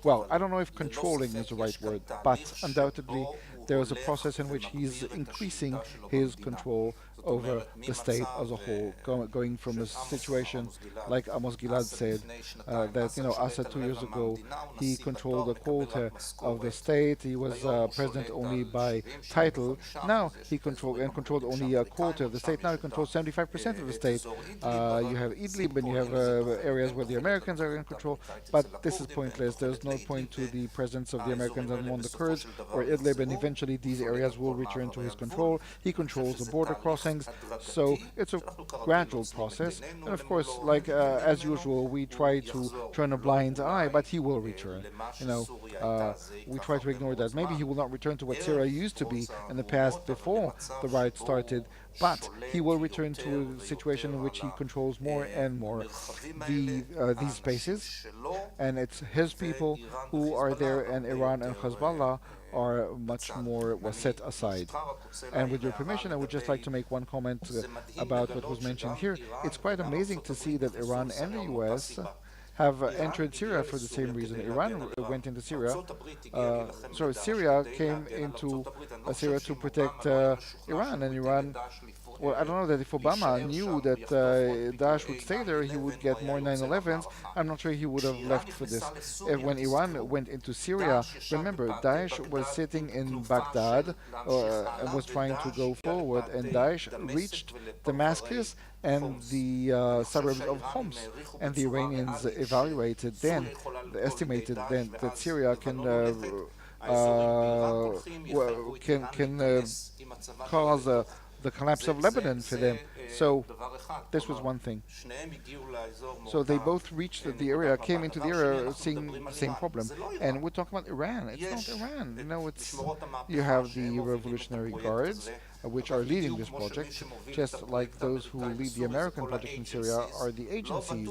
S1: Well, I don't know if controlling is the right word, but undoubtedly there is a process in which he's increasing his control over the state as a whole, going from a situation like Amos Gilad said, that Assad 2 years ago, he controlled a quarter of the state. He was president only by title. Now he controlled only a quarter of the state. Now he controls 75% of the state. You have Idlib and you have areas where the Americans are in control, but this is pointless. There's no point to the presence of the Americans among the Kurds or Idlib, and eventually these areas will return to his control. He controls the border crossings. So it's a gradual process, and of course, like as usual, we try to turn a blind eye, but he will return. We try to ignore that. Maybe he will not return to what Syria used to be in the past before the riot started, but he will return to a situation in which he controls more and more these spaces, and it's his people who are there, and Iran and Hezbollah are much more set aside. And with your permission, I would just like to make one comment about what was mentioned here. It's quite amazing to see that Iran and the US have entered Syria for the same reason. Iran went into Syria. Syria came into Syria to protect Iran, and Iran. Well, I don't know that if Obama knew that Daesh would stay there, he would get more 9/11s. I'm not sure he would have left for this. When Iran went into Syria, remember, Daesh was sitting in Baghdad and was trying to go forward, and Daesh reached Damascus and the suburbs of Homs, and the Iranians estimated then that Syria can cause the collapse of Lebanon for them. So this was one thing. So they both reached the area, came into the area, seeing the same problem. And we're talking about Iran. It's not Iran. You have the Revolutionary Guards, which are leading this project, just like those who lead the American project in Syria are the agencies.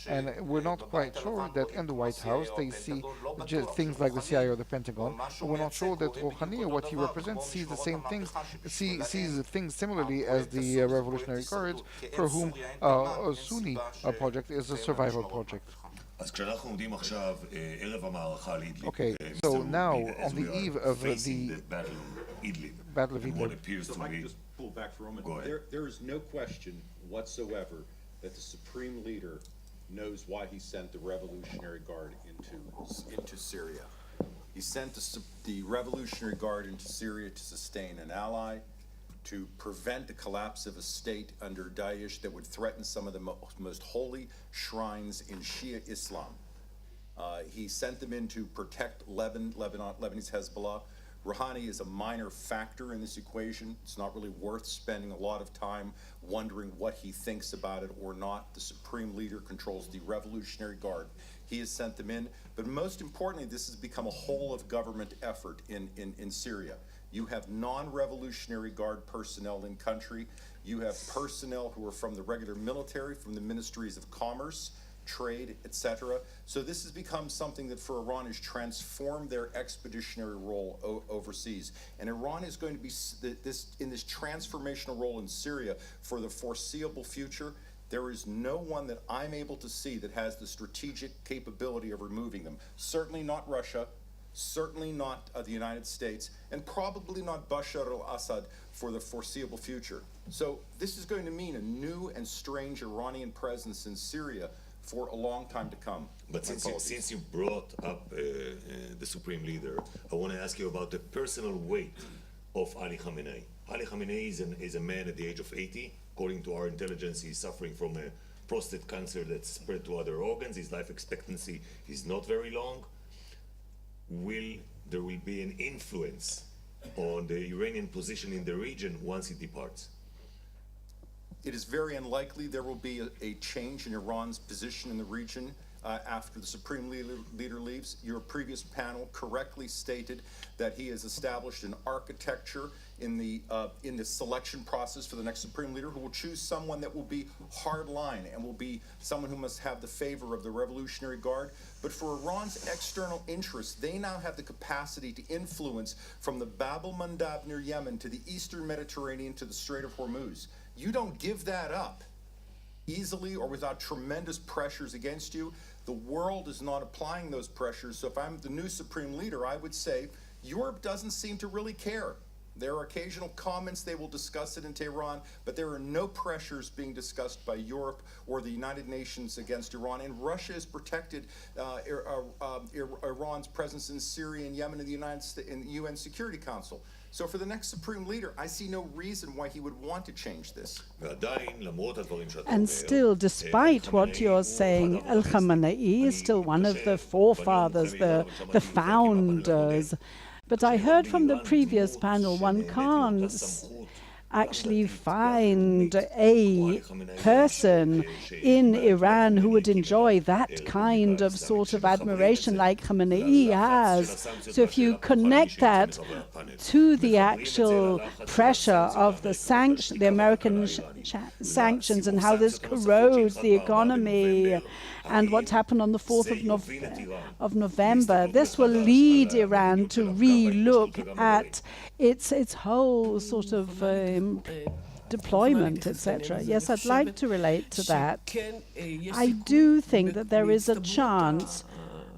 S1: And we're not quite sure that in the White House they see just things like the CIA or the Pentagon, but we're not sure that Rouhani, what he represents, sees the same things, sees things similarly as the Revolutionary Guards, for whom a Sunni project is a survival project. Okay, so now on the eve of the Battle of Idlib.
S6: If I could just pull back for a moment. There is no question whatsoever that the Supreme Leader knows why he sent the Revolutionary Guard into Syria. He sent the Revolutionary Guard into Syria to sustain an ally, to prevent the collapse of a state under Daesh that would threaten some of the most holy shrines in Shia Islam. He sent them in to protect Lebanese Hezbollah. Rouhani is a minor factor in this equation. It's not really worth spending a lot of time wondering what he thinks about it or not. The Supreme Leader controls the Revolutionary Guard. He has sent them in. But most importantly, this has become a whole-of-government effort in Syria. You have non-Revolutionary Guard personnel in country. You have personnel who are from the regular military, from the ministries of commerce. trade, etc. So this has become something that for Iran has transformed their expeditionary role overseas. And Iran is going to be in this transformational role in Syria for the foreseeable future. There is no one that I'm able to see that has the strategic capability of removing them. Certainly not Russia, certainly not the United States, and probably not Bashar al-Assad for the foreseeable future. So this is going to mean a new and strange Iranian presence in Syria for a long time to come.
S4: But since you brought up the Supreme Leader, I want to ask you about the personal weight of Ali Khamenei. Ali Khamenei is a man at the age of 80. According to our intelligence, he's suffering from a prostate cancer that's spread to other organs. His life expectancy is not very long. There will be an influence on the Iranian position in the region once he departs?
S6: It is very unlikely there will be a change in Iran's position in the region after the Supreme Leader leaves. Your previous panel correctly stated that he has established an architecture in the selection process for the next Supreme Leader who will choose someone that will be hardline and will be someone who must have the favor of the Revolutionary Guard. But for Iran's external interests, they now have the capacity to influence from the Bab el-Mandab near Yemen to the Eastern Mediterranean to the Strait of Hormuz. You don't give that up easily or without tremendous pressures against you. The world is not applying those pressures. So if I'm the new Supreme Leader, I would say Europe doesn't seem to really care. There are occasional comments, they will discuss it in Tehran, but there are no pressures being discussed by Europe or the United Nations against Iran. And Russia has protected Iran's presence in Syria and Yemen in the UN Security Council. So for the next Supreme Leader, I see no reason why he would want to change this.
S3: And still, despite what you're saying, Al-Khamenei is still one of the forefathers, the founders. But I heard from the previous panel, one can't actually find a person in Iran who would enjoy that kind of sort of admiration like Khamenei has. So if you connect that to the actual pressure of the American sanctions and how this corrodes the economy and what happened on the 4th of November, this will lead Iran to re-look at its whole sort of deployment, etc. Yes, I'd like to relate to that. I do think that there is a chance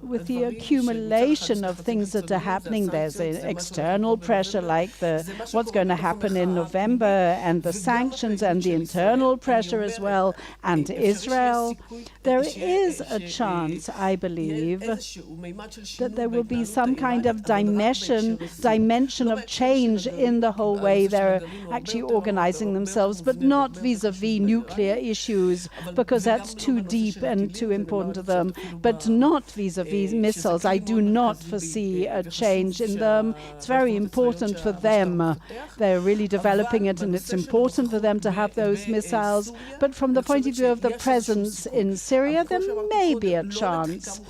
S3: with the accumulation of things that are happening. There's an external pressure like what's going to happen in November and the sanctions and the internal pressure as well, and Israel. There is a chance, I believe, that there will be some kind of dimension of change in the whole way they're actually organizing themselves, but not vis-a-vis nuclear issues, because that's too deep and too important to them, but not vis-a-vis missiles. I do not foresee a change in them. It's very important for them. They're really developing it, and it's important for them to have those missiles. But from the point of view of the presence in Syria, there may be a chance.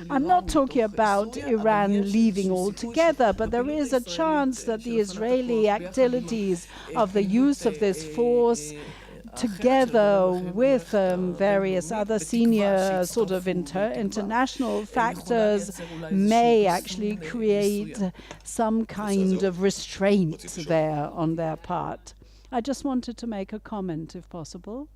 S3: I'm not talking about Iran leaving altogether, but there is a chance that the Israeli activities of the use of this force together with various other senior sort of international factors may actually create some kind of restraint there on their part. I just wanted to make a comment, if possible.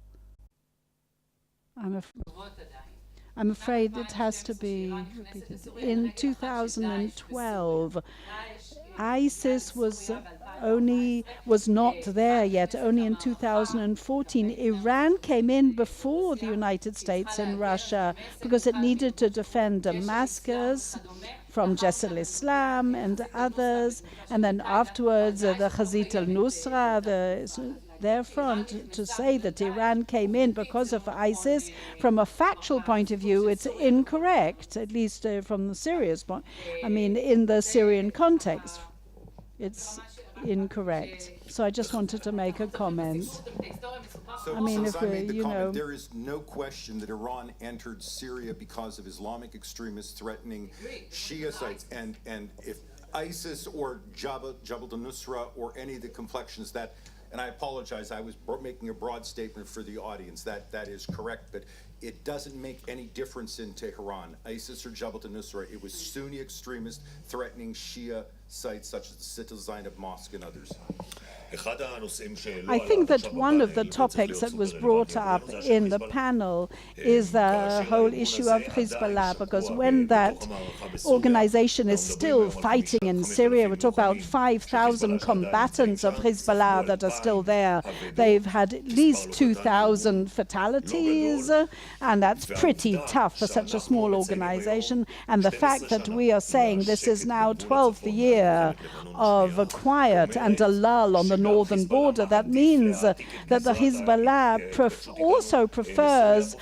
S3: I'm afraid it has to be repeated. In 2012, ISIS was not there yet. Only in 2014, Iran came in before the United States and Russia because it needed to defend Damascus from Jais al-Islam and others, and then afterwards the Khazit al-Nusra, their front. To say that Iran came in because of ISIS, from a factual point of view, it's incorrect, at least from the Syria's point. I mean, in the Syrian context, it's incorrect. So I just wanted to make a comment.
S6: So,
S3: I mean, if
S6: there is no question that Iran entered Syria because of Islamic extremists threatening Shiites, and if ISIS or Jabhat al-Nusra or any of the complexions that, and I apologize, I was making a broad statement for the audience, that is correct, but it doesn't make any difference in Tehran, ISIS or Jabhat al-Nusra. It was Sunni extremists threatening Shia sites such as the City Zainab Mosque and others.
S3: I think that one of the topics that was brought up in the panel is the whole issue of Hezbollah, because when that organization is still fighting in Syria, we talk about 5,000 combatants of Hezbollah that are still there. They've had at least 2,000 fatalities, and that's pretty tough for such a small organization. And the fact that we are saying this is now 12th year of a quiet and a lull on the northern border, that means that the Hezbollah also prefers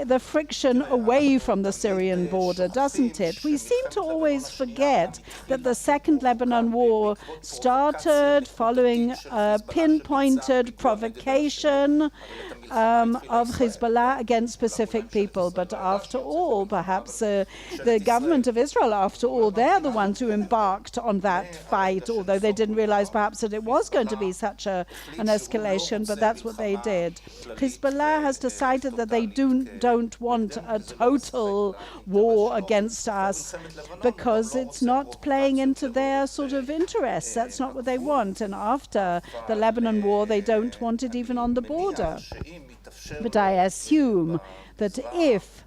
S3: the friction away from the Syrian border, doesn't it? We seem to always forget that the Second Lebanon War started following a pinpointed provocation of Hezbollah against specific people. But after all, perhaps the government of Israel, after all, they're the ones who embarked on that fight, although they didn't realize perhaps that it was going to be such an escalation, but that's what they did. Hezbollah has decided that they don't want a total war against us because it's not playing into their sort of interests. That's not what they want. And after the Lebanon war, they don't want it even on the border. But I assume that if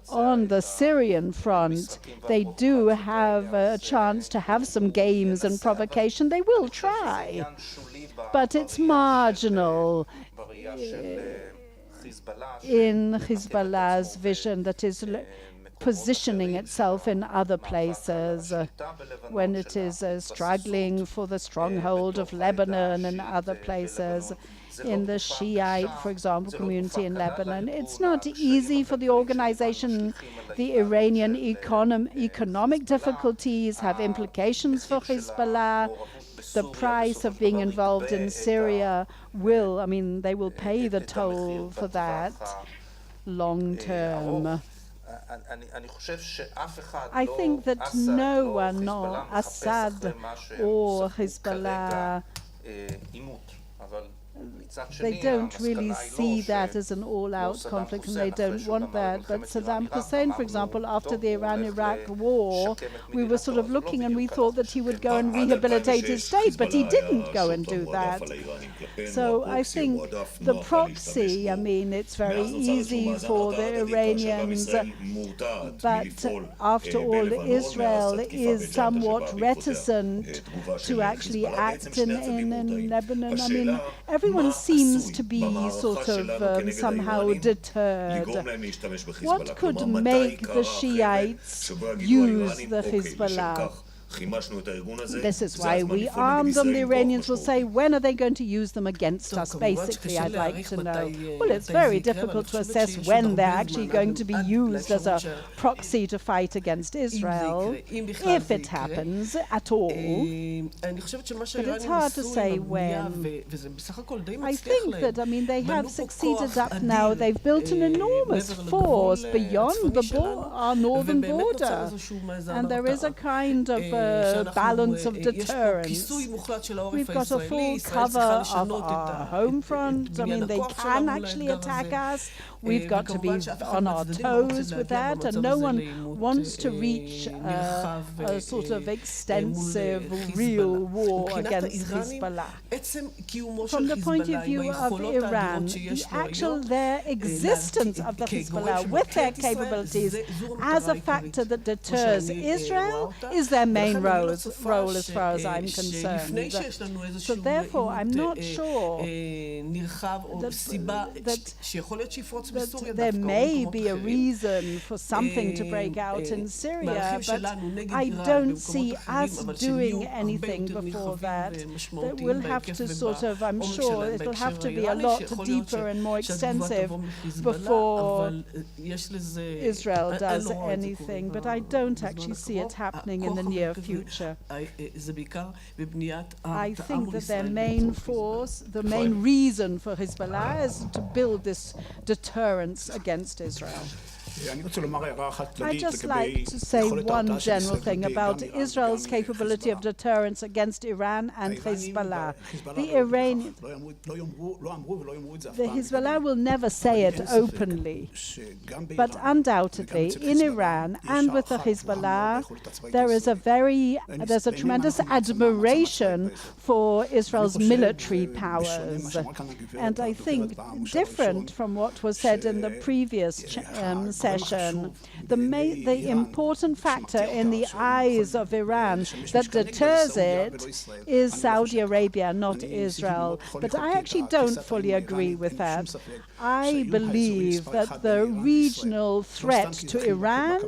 S3: on the Syrian front they do have a chance to have some games and provocation, they will try. But it's marginal in Hezbollah's vision that is positioning itself in other places when it is struggling for the stronghold of Lebanon and other places. In the Shiite, for example, community in Lebanon, it's not easy for the organization. The Iranian economic difficulties have implications for Hezbollah. The price of being involved in Syria they will pay the toll for that long term. I think that no one, no Assad or Hezbollah, they don't really see that as an all-out conflict, and they don't want that. But Saddam Hussein, for example, after the Iran-Iraq war, we were sort of looking and we thought that he would go and rehabilitate his state, but he didn't go and do that. So I think the proxy, it's very easy for the Iranians, but after all, Israel is somewhat reticent to actually act in Lebanon. Everyone seems to be sort of somehow deterred. What could make the Shiites use the Hezbollah? This is why we arm them. The Iranians will say, when are they going to use them against us? Basically, I'd like to know. Well, it's very difficult to assess when they're actually going to be used as a proxy to fight against Israel, if it happens at all. But it's hard to say when. I think that, they have succeeded up now. They've built an enormous force beyond our northern border. And there is a kind of balance of deterrence. We've got a full cover of our home front. They can actually attack us. We've got to be on our toes with that, and no one wants to reach a sort of extensive, real war against Hezbollah. From the point of view of Iran, their existence of the Hezbollah with their capabilities as a factor that deters Israel is their main role as far as I'm concerned. So therefore, I'm not sure that there may be a reason for something to break out in Syria, but I don't see us doing anything before that. That we'll have to sort of, I'm sure it'll have to be a lot deeper and more extensive before Israel does anything, but I don't actually see it happening in the near future. I think that their main force, the main reason for Hezbollah is to build this deterrence against Israel. I'd just like to say one general thing about Israel's capability of deterrence against Iran and Hezbollah. The Hezbollah will never say it openly, but undoubtedly in Iran and with the Hezbollah, there's a tremendous admiration for Israel's military powers. And I think, different from what was said in the previous session, the important factor in the eyes of Iran that deters it is Saudi Arabia, not Israel. But I actually don't fully agree with that. I believe that the regional threat to Iran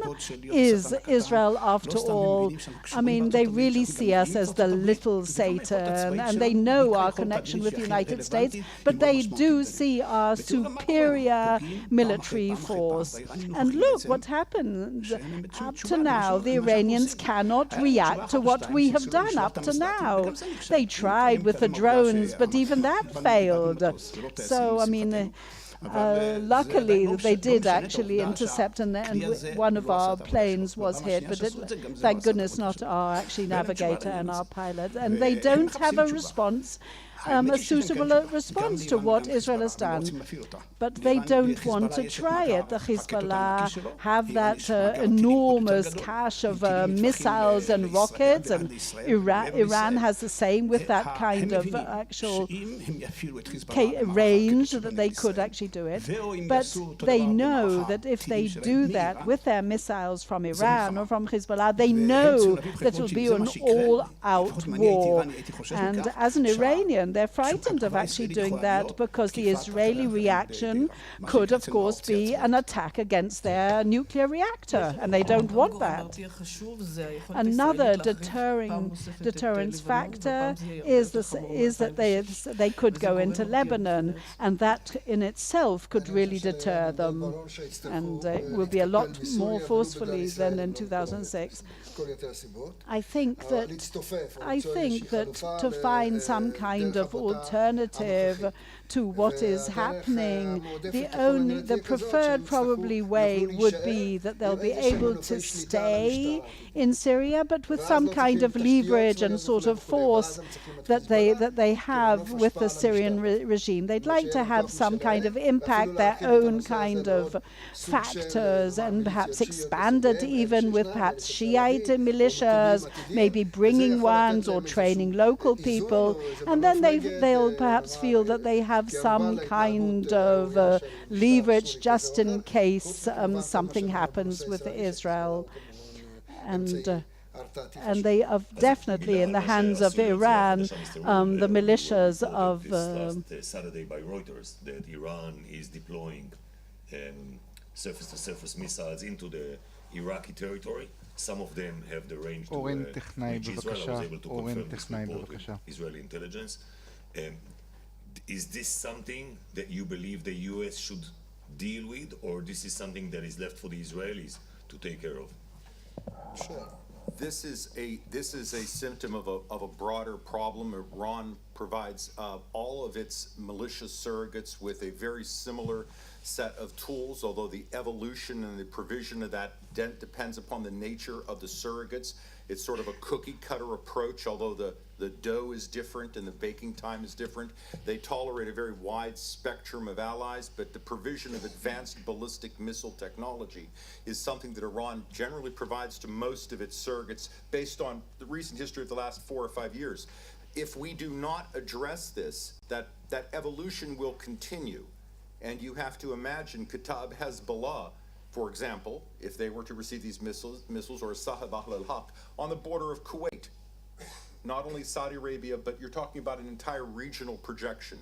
S3: is Israel after all. I mean, they really see us as the little Satan, and they know our connection with the United States, but they do see our superior military force. And look what happened up to now. The Iranians cannot react to what we have done up to now. They tried with the drones, but even that failed. So, I mean, luckily, they did actually intercept, and one of our planes was hit, but thank goodness not our actually navigator and our pilot. And they don't have a response, a suitable response to what Israel has done. But they don't want to try it. The Hezbollah have that enormous cache of missiles and rockets, and Iran has the same with that kind of actual range that they could actually do it. But they know that if they do that with their missiles from Iran or from Hezbollah, they know that it will be an all-out war. And as an Iranian, they're frightened of actually doing that, because the Israeli reaction could, of course, be an attack against their nuclear reactor, and they don't want that. Another deterrence factor is that they could go into Lebanon, and that in itself could really deter them, and it will be a lot more forcefully than in 2006. I think that to find some kind of alternative to what is happening, the preferred probably way would be that they'll be able to stay in Syria, but with some kind of leverage and sort of force that they have with the Syrian regime. They'd like to have some kind of impact, their own kind of factors, and perhaps expand it even with perhaps Shiite militias, maybe bringing ones or training local people, and then they'll perhaps feel that they have some kind of leverage just in case something happens with Israel. And they are definitely in the hands of Iran, the militias of...
S4: last Saturday by Reuters that Iran is deploying surface-to-surface missiles into the Iraqi territory. Some of them have the range to reach Israel. I was able to confirm this report with Israeli intelligence. Is this something that you believe the U.S. should deal with, or this is something that is left for the Israelis to take care of?
S6: Sure. This is a symptom of a broader problem. Iran provides all of its malicious surrogates with a very similar set of tools, although the evolution and the provision of that depends upon the nature of the surrogates. It's sort of a cookie-cutter approach, although the dough is different and the baking time is different. They tolerate a very wide spectrum of allies, but the provision of advanced ballistic missile technology is something that Iran generally provides to most of its surrogates based on the recent history of the last 4 or 5 years. If we do not address this, that evolution will continue. And you have to imagine Kataib Hezbollah, for example, if they were to receive these missiles or Sahab al-Haq on the border of Kuwait, not only Saudi Arabia, but you're talking about an entire regional projection.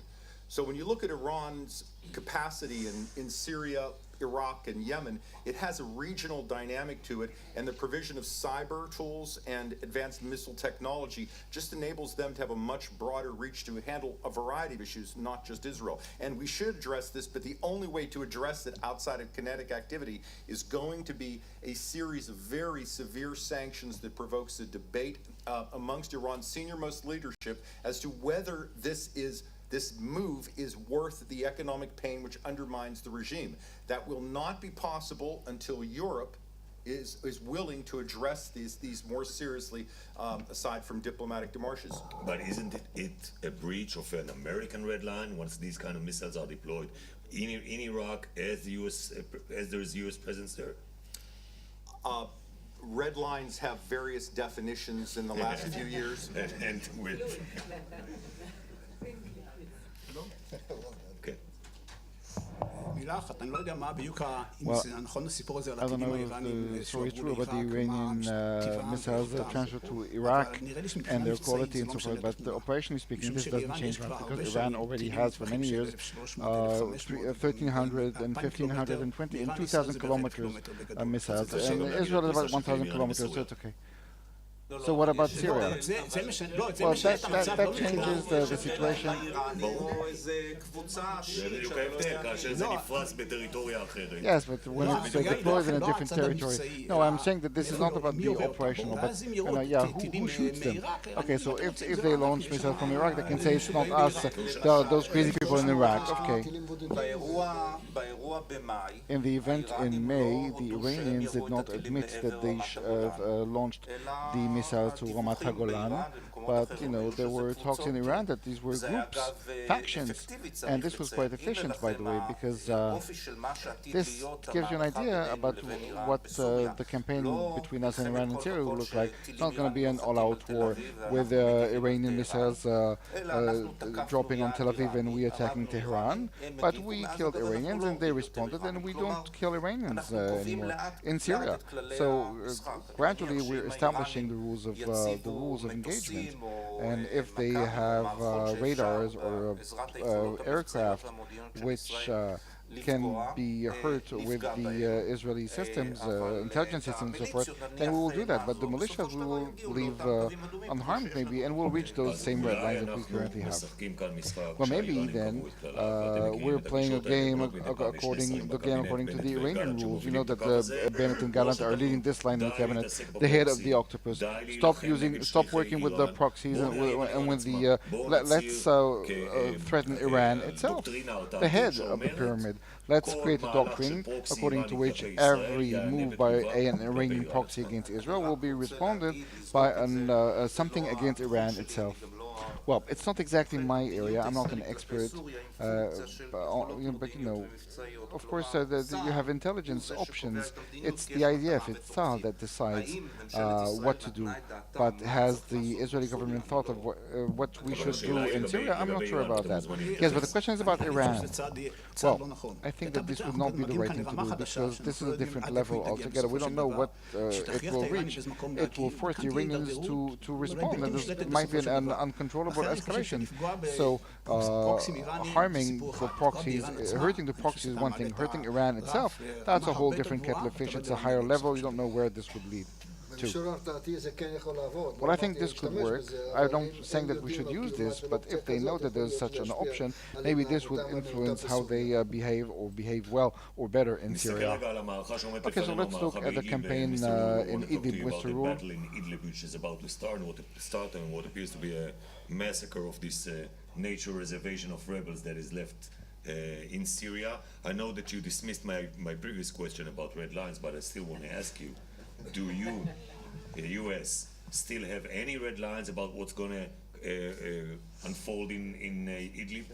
S6: So when you look at Iran's capacity in Syria, Iraq, and Yemen, it has a regional dynamic to it, and the provision of cyber tools and advanced missile technology just enables them to have a much broader reach to handle a variety of issues, not just Israel. And we should address this, but the only way to address it outside of kinetic activity is going to be a series of very severe sanctions that provokes a debate amongst Iran's senior-most leadership as to whether this is this move is worth the economic pain which undermines the regime. That will not be possible until Europe is willing to address these more seriously, aside from diplomatic demarches.
S4: But isn't it a breach of an American red line once these kind of missiles are deployed in Iraq as there is U.S. presence there?
S6: Red lines have various definitions in the last few years.
S4: And with okay.
S1: Well, I don't know if the story is true about the Iranian missiles transferred to Iraq and their quality and so forth, but operationally speaking, this doesn't change much because Iran already has for many years 1,300 and 1,520 and 2,000 kilometers missiles, and Israel is about 1,000 kilometers, so it's okay. So what about Syria? Well, that changes the situation. Yes, but when it's deployed in a different territory. No, I'm saying that this is not about the operational, but who shoots them? Okay, so if they launch missiles from Iraq, they can say it's not us, those crazy people in Iraq. Okay. In the event in May, the Iranians did not admit that they launched the missiles to Ramat HaGolan, but there were talks in Iran that these were groups, factions, and this was quite efficient, by the way, because this gives you an idea about what the campaign between us and Iran and Syria will look like. It's not going to be an all-out war with Iranian missiles dropping on Tel Aviv and we attacking Tehran, but we killed Iranians and they responded, and we don't kill Iranians anymore in Syria. So gradually we're establishing the rules of engagement, and if they have radars or aircraft which can be hurt with the Israeli systems, intelligence systems and so forth, then we will do that. But the militias we will leave unharmed maybe, and we'll reach those same red lines that we currently have. Well, maybe then we're playing a game according to the Iranian rules. You know that Bennett and Gallant are leading this line in the cabinet, the head of the octopus. Stop working with the proxies and with the let's threaten Iran itself, the head of the pyramid. Let's create a doctrine according to which every move by an Iranian proxy against Israel will be responded by something against Iran itself. Well, it's not exactly my area. I'm not an expert, but of course, you have intelligence options. It's the IDF itself that decides what to do. But has the Israeli government thought of what we should do in Syria? I'm not sure about that. Yes, but the question is about Iran. Well, I think that this would not be the right thing to do because this is a different level altogether. We don't know what it will reach. It will force the Iranians to respond, and this might be an uncontrollable escalation. So harming the proxies, hurting the proxies is one thing. Hurting Iran itself, that's a whole different kettle of fish. It's a higher level. You don't know where this would lead to. Well, I think this could work. I'm not saying that we should use this, but if they know that there's such an option, maybe this would influence how they behave well or better in Syria. Okay, so let's look at the campaign in Idlib, Mr. Roule.
S4: Battle in Idlib, which is about to start, and what appears to be a massacre of this nature reservation of rebels that is left in Syria. I know that you dismissed my previous question about red lines, but I still want to ask you, do you, the US, still have any red lines about what's going to unfold in Idlib?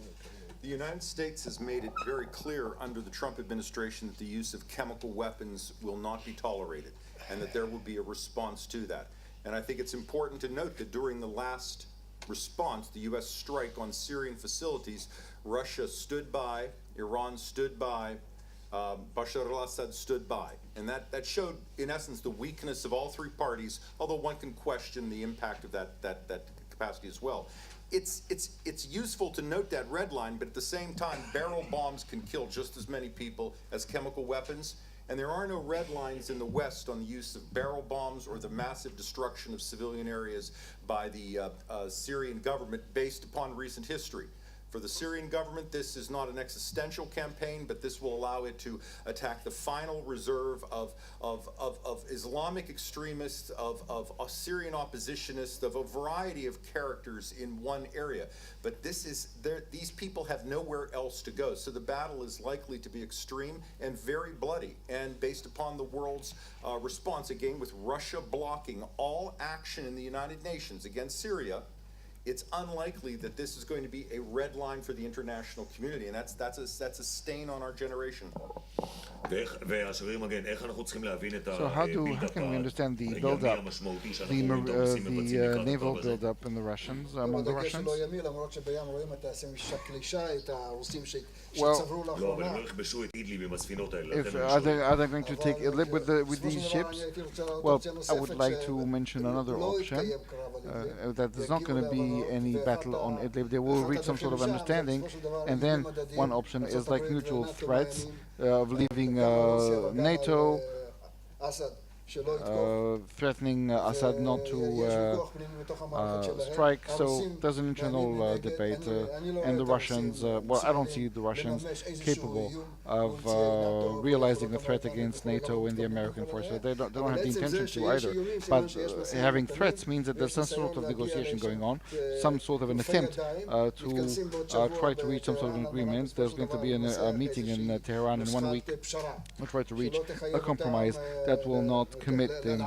S6: The United States has made it very clear under the Trump administration that the use of chemical weapons will not be tolerated and that there will be a response to that. And I think it's important to note that during the last response, the U.S. strike on Syrian facilities, Russia stood by, Iran stood by, Bashar al-Assad stood by. And that showed, in essence, the weakness of all three parties, although one can question the impact of that capacity as well. It's useful to note that red line, but at the same time, barrel bombs can kill just as many people as chemical weapons. And there are no red lines in the West on the use of barrel bombs or the massive destruction of civilian areas by the Syrian government based upon recent history. For the Syrian government, this is not an existential campaign, but this will allow it to attack the final reserve of Islamic extremists, of Syrian oppositionists, of a variety of characters in one area. But these people have nowhere else to go. So the battle is likely to be extreme and very bloody. And based upon the world's response, again, with Russia blocking all action in the United Nations against Syria, it's unlikely that this is going to be a red line for the international community, and that's a stain on our generation.
S1: So how can we understand the build-up, the naval build-up in the Russians, among the Russians? Well, are they going to take Idlib with these ships? Well, I would like to mention another option, that there's not going to be any battle on Idlib. They will reach some sort of understanding, and then one option is like mutual threats of leaving NATO, threatening Assad not to strike. So there's an internal debate, and the Russians, well, I don't see the Russians capable of realizing a threat against NATO and the American forces. They don't have the intention to either. But having threats means that there's some sort of negotiation going on, some sort of an attempt to try to reach some sort of an agreement. There's going to be a meeting in Tehran in 1 week. We'll try to reach a compromise that will not commit them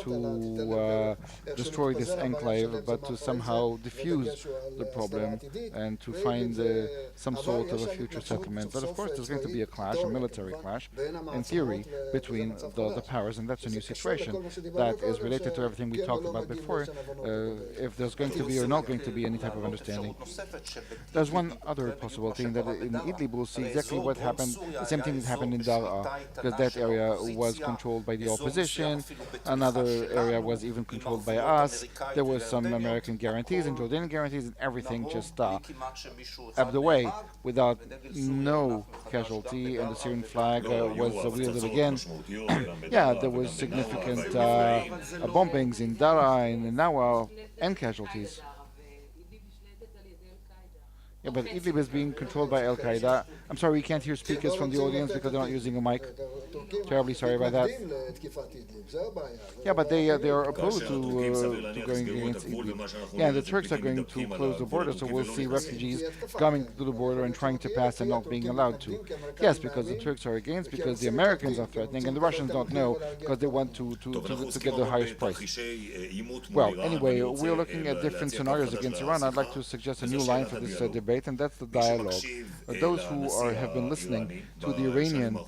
S1: to destroy this enclave, but to somehow diffuse the problem and to find some sort of a future settlement. But of course there's going to be a clash, a military clash, in theory, between the powers, and that's a new situation that is related to everything we talked about before, if there's going to be or not going to be any type of understanding. There's one other possibility, in that in Idlib we'll see exactly what happened, the same thing that happened in Daraa, because that area was controlled by the opposition, another area was even controlled by us, there were some American guarantees and Jordanian guarantees, and everything just out of the way without no casualty, and the Syrian flag was wielded again. Yeah, there was significant bombings in Daraa and in Nawa, and casualties. Yeah, but Idlib is being controlled by Al-Qaeda. I'm sorry, we can't hear speakers from the audience because they're not using a mic. Terribly sorry about that. Yeah, but they are opposed to going against Idlib. Yeah, the Turks are going to close the border, so we'll see refugees coming to the border and trying to pass and not being allowed to. Yes, because the Turks are against, because the Americans are threatening, and the Russians don't know because they want to get the highest price. Well, anyway, we're looking at different scenarios against Iran. I'd like to suggest a new line for this debate, and that's the dialogue. Those who have been listening to the Iranian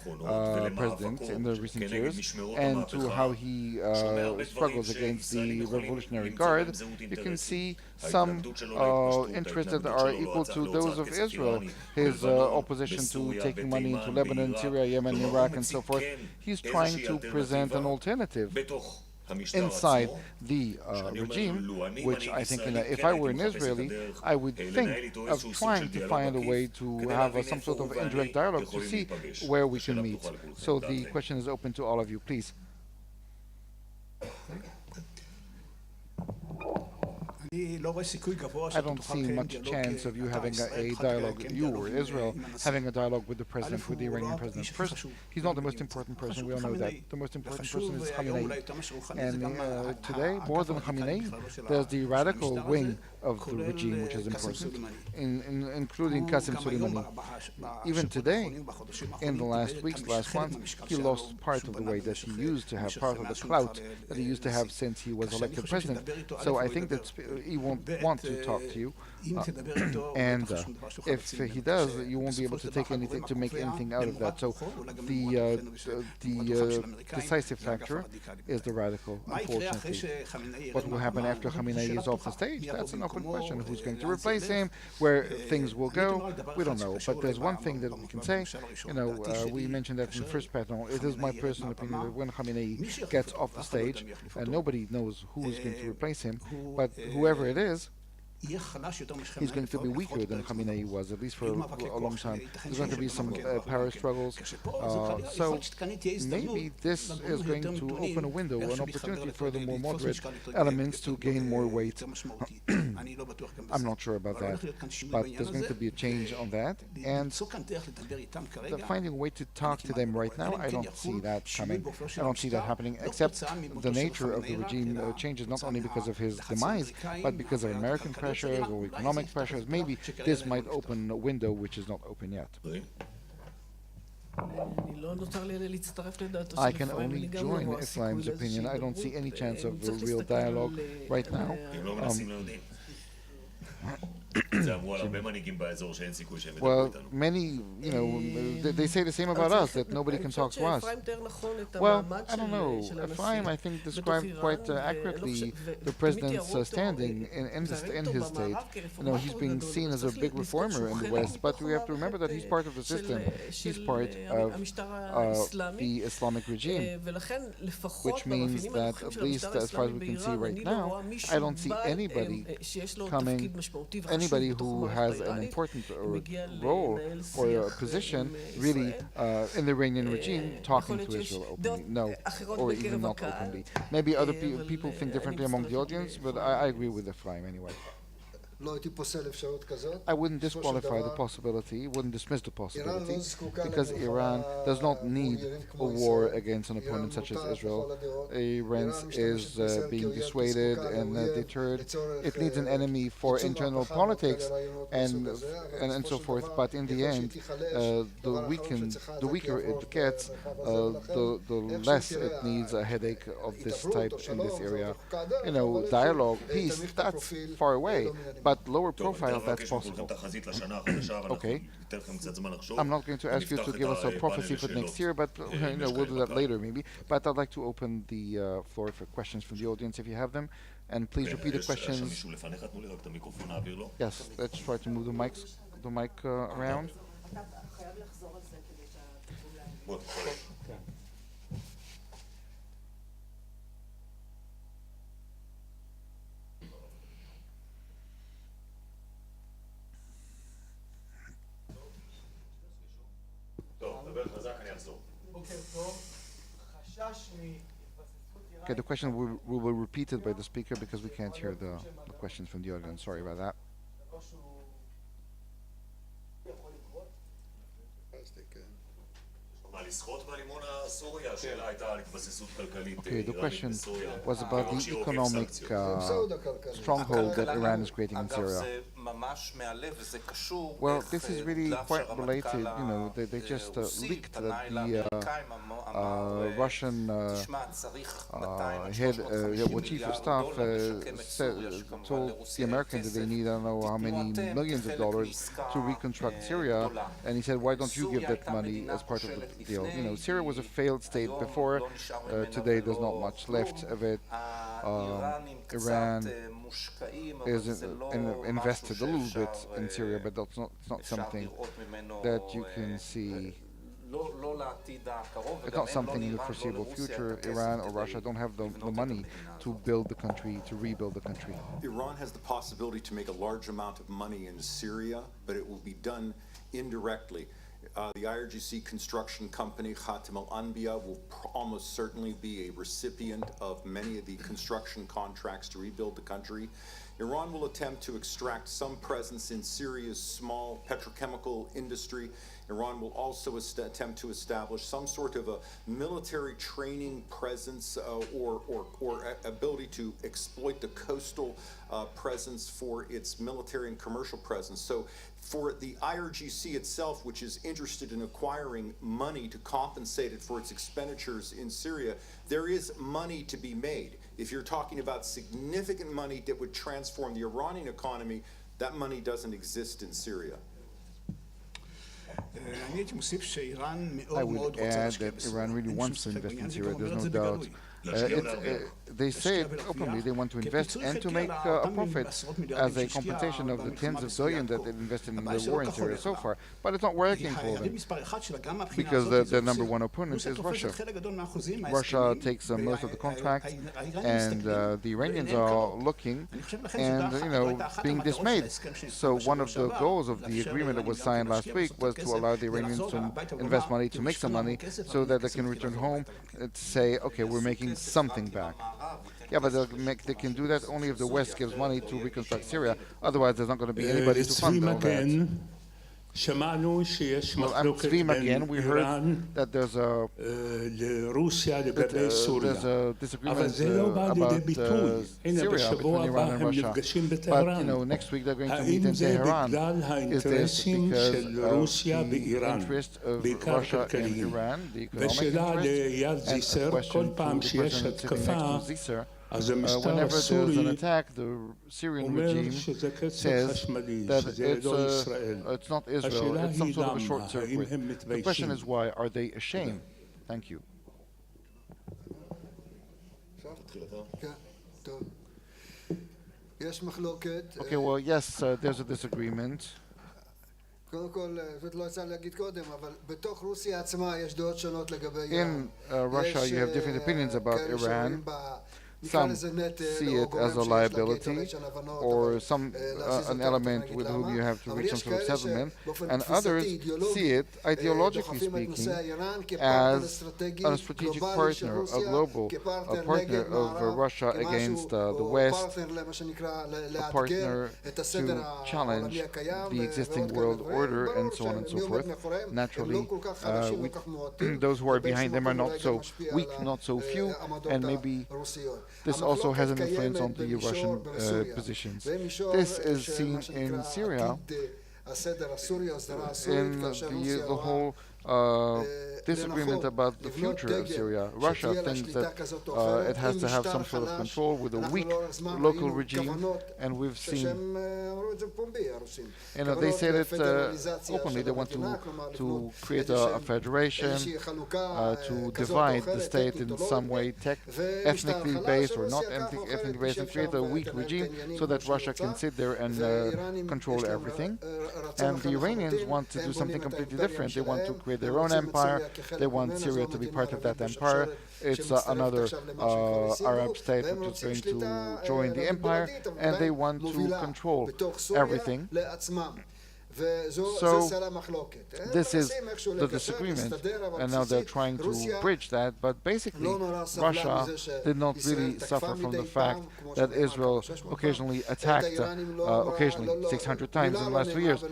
S1: president in the recent years and to how he struggles against the Revolutionary Guard, you can see some interests that are equal to those of Israel. His opposition to taking money into Lebanon, Syria, Yemen, Iraq, and so forth. He's trying to present an alternative inside the regime, which I think, if I were an Israeli, I would think of trying to find a way to have some sort of indirect dialogue to see where we can meet. So the question is open to all of you, please. I don't see much chance of you having a dialogue, you or Israel, having a dialogue with the president, with the Iranian president. First, he's not the most important person, we all know that. The most important person is Khamenei. And today, more than Khamenei, there's the radical wing of the regime, which is important, including Qasem Soleimani. Even today, in the last weeks, last month, he lost part of the way that he used to have, part of the clout that he used to have since he was elected president. So I think that he won't want to talk to you, and if he does, you won't be able to take anything, to make anything out of that. So the decisive factor is the radical, unfortunately. What will happen after Khamenei is off the stage? That's an open question. Who's going to replace him? Where things will go? We don't know. But there's one thing that we can say. We mentioned that in the first panel. It is my personal opinion that when Khamenei gets off the stage, and nobody knows who is going to replace him, but whoever it is, he's going to be weaker than Khamenei was, at least for a long time. There's going to be some power struggles. So maybe this is going to open a window, an opportunity for the more moderate elements to gain more weight. I'm not sure about that, but there's going to be a change on that. And finding a way to talk to them right now, I don't see that coming. I don't see that happening, except the nature of the regime changes not only because of his demise, but because of American pressures or economic pressures. Maybe this might open a window which is not open yet. I can only join Ephraim's opinion. I don't see any chance of a real dialogue right now. Well, many, they say the same about us, that nobody can talk to us. Well, I don't know. Ephraim, I think, described quite accurately the president's standing in his state. He's being seen as a big reformer in the West, but we have to remember that he's part of the system. He's part of the Islamic regime, which means that, at least as far as we can see right now, I don't see anybody coming, anybody who has an important role or a position really in the Iranian regime talking to Israel openly. No, or even not openly. Maybe other people think differently among the audience, but I agree with Ephraim anyway. I wouldn't disqualify the possibility, wouldn't dismiss the possibility, because Iran does not need a war against an opponent such as Israel. Iran is being dissuaded and deterred. It needs an enemy for internal politics and so forth, but in the end, the weaker it gets, the less it needs a headache of this type in this area. Dialogue, peace, that's far away. But lower profile, that's possible. Okay. I'm not going to ask you to give us a prophecy for next year, but we'll do that later maybe. But I'd like to open the floor for questions from the audience if you have them. And please repeat the questions. Yes, let's try to move the mic around. Okay, the question will be repeated by the speaker because we can't hear the questions from the audience. Sorry about that. Okay, the question was about the economic stronghold that Iran is creating in Syria. Well, this is really quite related. They just leaked that the Russian chief of staff told the Americans that they need, I don't know how many millions of dollars to reconstruct Syria, and he said, why don't you give that money as part of the deal? Syria was a failed state before. Today there's not much left of it. Iran is invested a little bit in Syria, but it's not something that you can see. It's not something in the foreseeable future. Iran or Russia don't have the money to build the country, to rebuild the country.
S6: Iran has the possibility to make a large amount of money in Syria, but it will be done indirectly. The IRGC construction company, Khatam al-Anbiya, will almost certainly be a recipient of many of the construction contracts to rebuild the country. Iran will attempt to extract some presence in Syria's small petrochemical industry. Iran will also attempt to establish some sort of a military training presence or ability to exploit the coastal presence for its military and commercial presence. So for the IRGC itself, which is interested in acquiring money to compensate it for its expenditures in Syria, there is money to be made. If you're talking about significant money that would transform the Iranian economy, that money doesn't exist in Syria.
S1: I would add that Iran really wants to invest in Syria, there's no doubt. they say it openly, they want to invest and to make a profit as a compensation of the tens of billions that they've invested in the war in Syria so far. But it's not working for them because the number one opponent is Russia. Russia takes most of the contracts, and the Iranians are looking and being dismayed. So one of the goals of the agreement that was signed last week was to allow the Iranians to invest money, to make some money, so that they can return home to say, okay, we're making something back. Yeah, but they can do that only if the West gives money to reconstruct Syria. Otherwise, there's not going to be anybody to fund all that. Well, I'm Tzvi Magen. We heard that there's a disagreement about Syria between Iran and Russia. But next week they're going to meet in Tehran. Is this because of the interest of Russia and Iran, the economic interest? And a question to the president sitting next to Zisser. Whenever there's an attack, the Syrian regime says that it's not Israel, it's some sort of a short circuit. The question is why? Are they ashamed? Thank you. Okay, well, yes, there's a disagreement. In Russia, you have different opinions about Iran. Some see it as a liability or an element with whom you have to reach some sort of settlement, and others see it, ideologically speaking, as a strategic partner, a global partner of Russia against the West, a partner to challenge the existing world order, and so on and so forth. Naturally, those who are behind them are not so weak, not so few, and maybe this also has an influence on the Russian positions. This is seen in Syria, in the whole disagreement about the future of Syria. Russia thinks that it has to have some sort of control with a weak local regime, and we've seen, they say that openly they want to create a federation, to divide the state in some way, ethnically based or not ethnically based, and create a weak regime so that Russia can sit there and control everything. And the Iranians want to do something completely different. They want to create their own empire. They want Syria to be part of that empire. It's another Arab state which is going to join the empire, and they want to control everything. So this is the disagreement, and now they're trying to bridge that, but basically Russia did not really suffer from the fact that Israel occasionally attacked, occasionally 600 times in the last 2 years,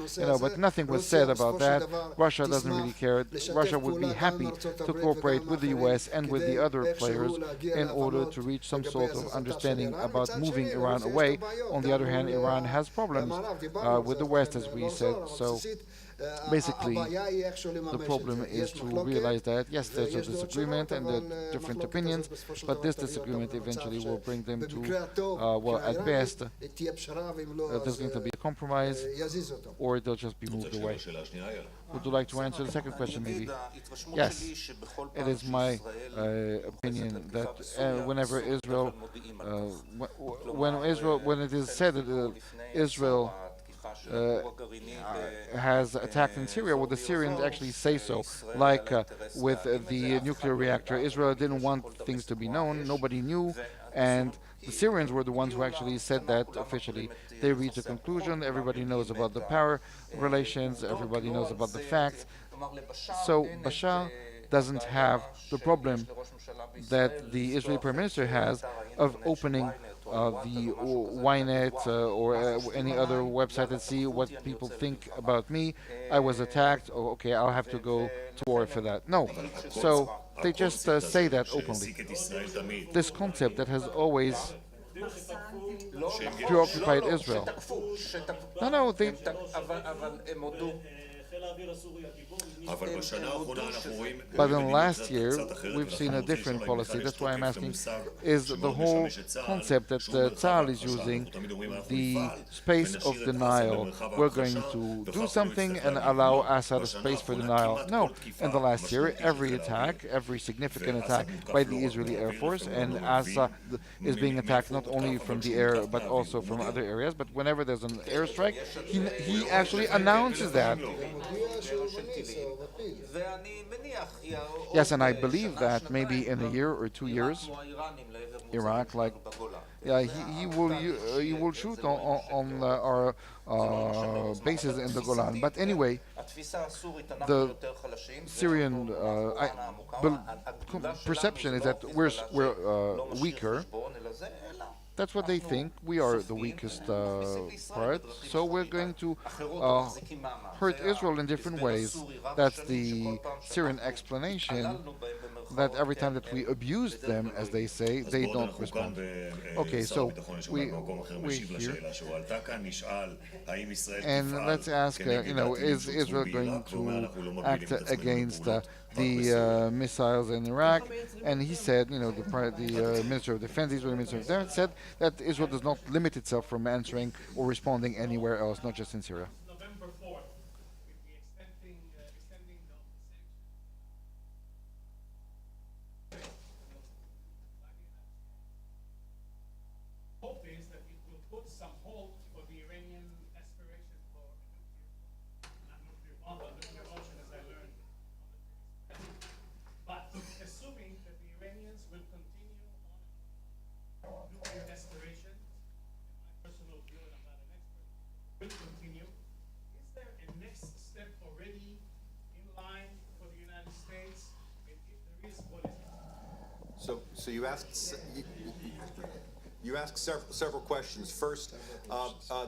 S1: but nothing was said about that. Russia doesn't really care. Russia would be happy to cooperate with the US and with the other players in order to reach some sort of understanding about moving Iran away. On the other hand, Iran has problems with the West, as we said. So basically, the problem is to realize that, yes, there's a disagreement and there are different opinions, but this disagreement eventually will bring them to, well, at best, there's going to be a compromise, or they'll just be moved away. Would you like to answer the second question, maybe? Yes, it is my opinion that whenever Israel, when it is said that Israel has attacked in Syria, well, the Syrians actually say so. Like with the nuclear reactor, Israel didn't want things to be known, nobody knew, and the Syrians were the ones who actually said that officially. They reached a conclusion, everybody knows about the power relations, everybody knows about the facts. So Bashar doesn't have the problem that the Israeli Prime Minister has of opening the Ynet or any other website and see what people think about me. I was attacked. Oh, okay, I'll have to go to war for that. No. So they just say that openly. This concept that has always preoccupied Israel. No,
S4: אבל בשנה האחרונה אנחנו רואים
S1: But in last
S4: מדיניות
S1: year,
S4: קצת אחרת,
S1: we've seen
S4: ואנחנו
S1: a
S4: רוצים
S1: different
S4: לשאול האם
S1: policy.
S4: בכלל יש
S1: That's why I'm
S4: תוקף
S1: asking,
S4: למושג
S1: is the
S4: שמאוד
S1: whole
S4: משמש את צה"ל,
S1: concept that
S4: שהוא מרחב
S1: Tzahal is
S4: ההכחשה.
S1: using
S4: אנחנו תמיד אומרים אנחנו
S1: the
S4: נפעל
S1: space of
S4: ונשאיר את אסד
S1: denial.
S4: במרחב
S1: We're going
S4: ההכחשה,
S1: to
S4: וכך
S1: do
S4: הוא לא
S1: something
S4: יצטרך
S1: and
S4: להגיב.
S1: allow
S4: לא.
S1: Assad a
S4: בשנה
S1: space for
S4: האחרונה
S1: denial.
S4: כמעט
S1: No,
S4: כל תקיפה
S1: in the last year,
S4: משמעותית של
S1: every
S4: חיל האוויר,
S1: attack, every significant
S4: ואסד
S1: attack
S4: מותקף
S1: by
S4: לא
S1: the
S4: רק
S1: Israeli
S4: מהאוויר,
S1: Air Force,
S4: לפעמים
S1: and
S4: גם לא
S1: Assad
S4: מבין
S1: is being attacked
S4: מאיפה
S1: not
S4: הוא
S1: only
S4: מותקף,
S1: from
S4: אבל
S1: the
S4: שהוא
S1: air
S4: מותקף
S1: but
S4: מהאוויר.
S1: also
S4: הוא
S1: from
S4: מודה.
S1: other areas. But whenever there's an airstrike, he actually announces that. Yes, and I believe that maybe in a year or 2 years, Iraq, like, yeah, he will shoot on our bases in the Golan. But anyway, the Syrian perception is that we're weaker. That's what they think. We are the weakest part. So we're going to hurt Israel in different ways. That's the Syrian explanation, that every time that we abuse them, as they say, they don't respond. Okay, so we're here. And let's ask, is Israel going to act against the missiles in Iraq? And he said, the Minister of Defense, the Israeli Minister of Defense, said that Israel does not limit itself from answering or responding anywhere else, not just in Syria.
S7: November 4th, we'll be extending the sanctions. Hope is that it will put some hope for the Iranian aspiration for a nuclear bomb, a nuclear option, as I learned on the previous. But assuming that the Iranians will continue on nuclear aspiration, in my personal view, and I'm not an expert, will continue. Is there a next step already in line for the United States? And if there is, what is it?
S6: So you asked several questions. First,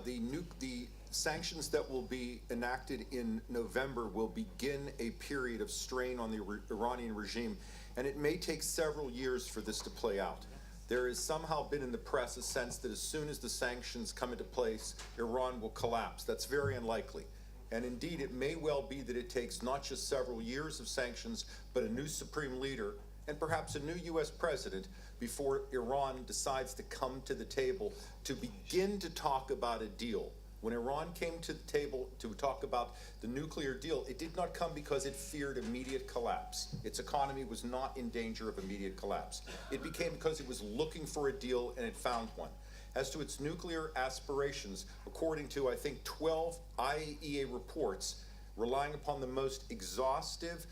S6: the sanctions that will be enacted in November will begin a period of strain on the Iranian regime, and it may take several years for this to play out. There has somehow been in the press a sense that as soon as the sanctions come into place, Iran will collapse. That's very unlikely. And indeed, it may well be that it takes not just several years of sanctions, but a new supreme leader and perhaps a new U.S. president before Iran decides to come to the table to begin to talk about a deal. When Iran came to the table to talk about the nuclear deal, it did not come because it feared immediate collapse. Its economy was not in danger of immediate collapse. It became because it was looking for a deal and it found one. As to its nuclear aspirations, according to, I think, 12 IAEA reports, relying upon the most exhaustive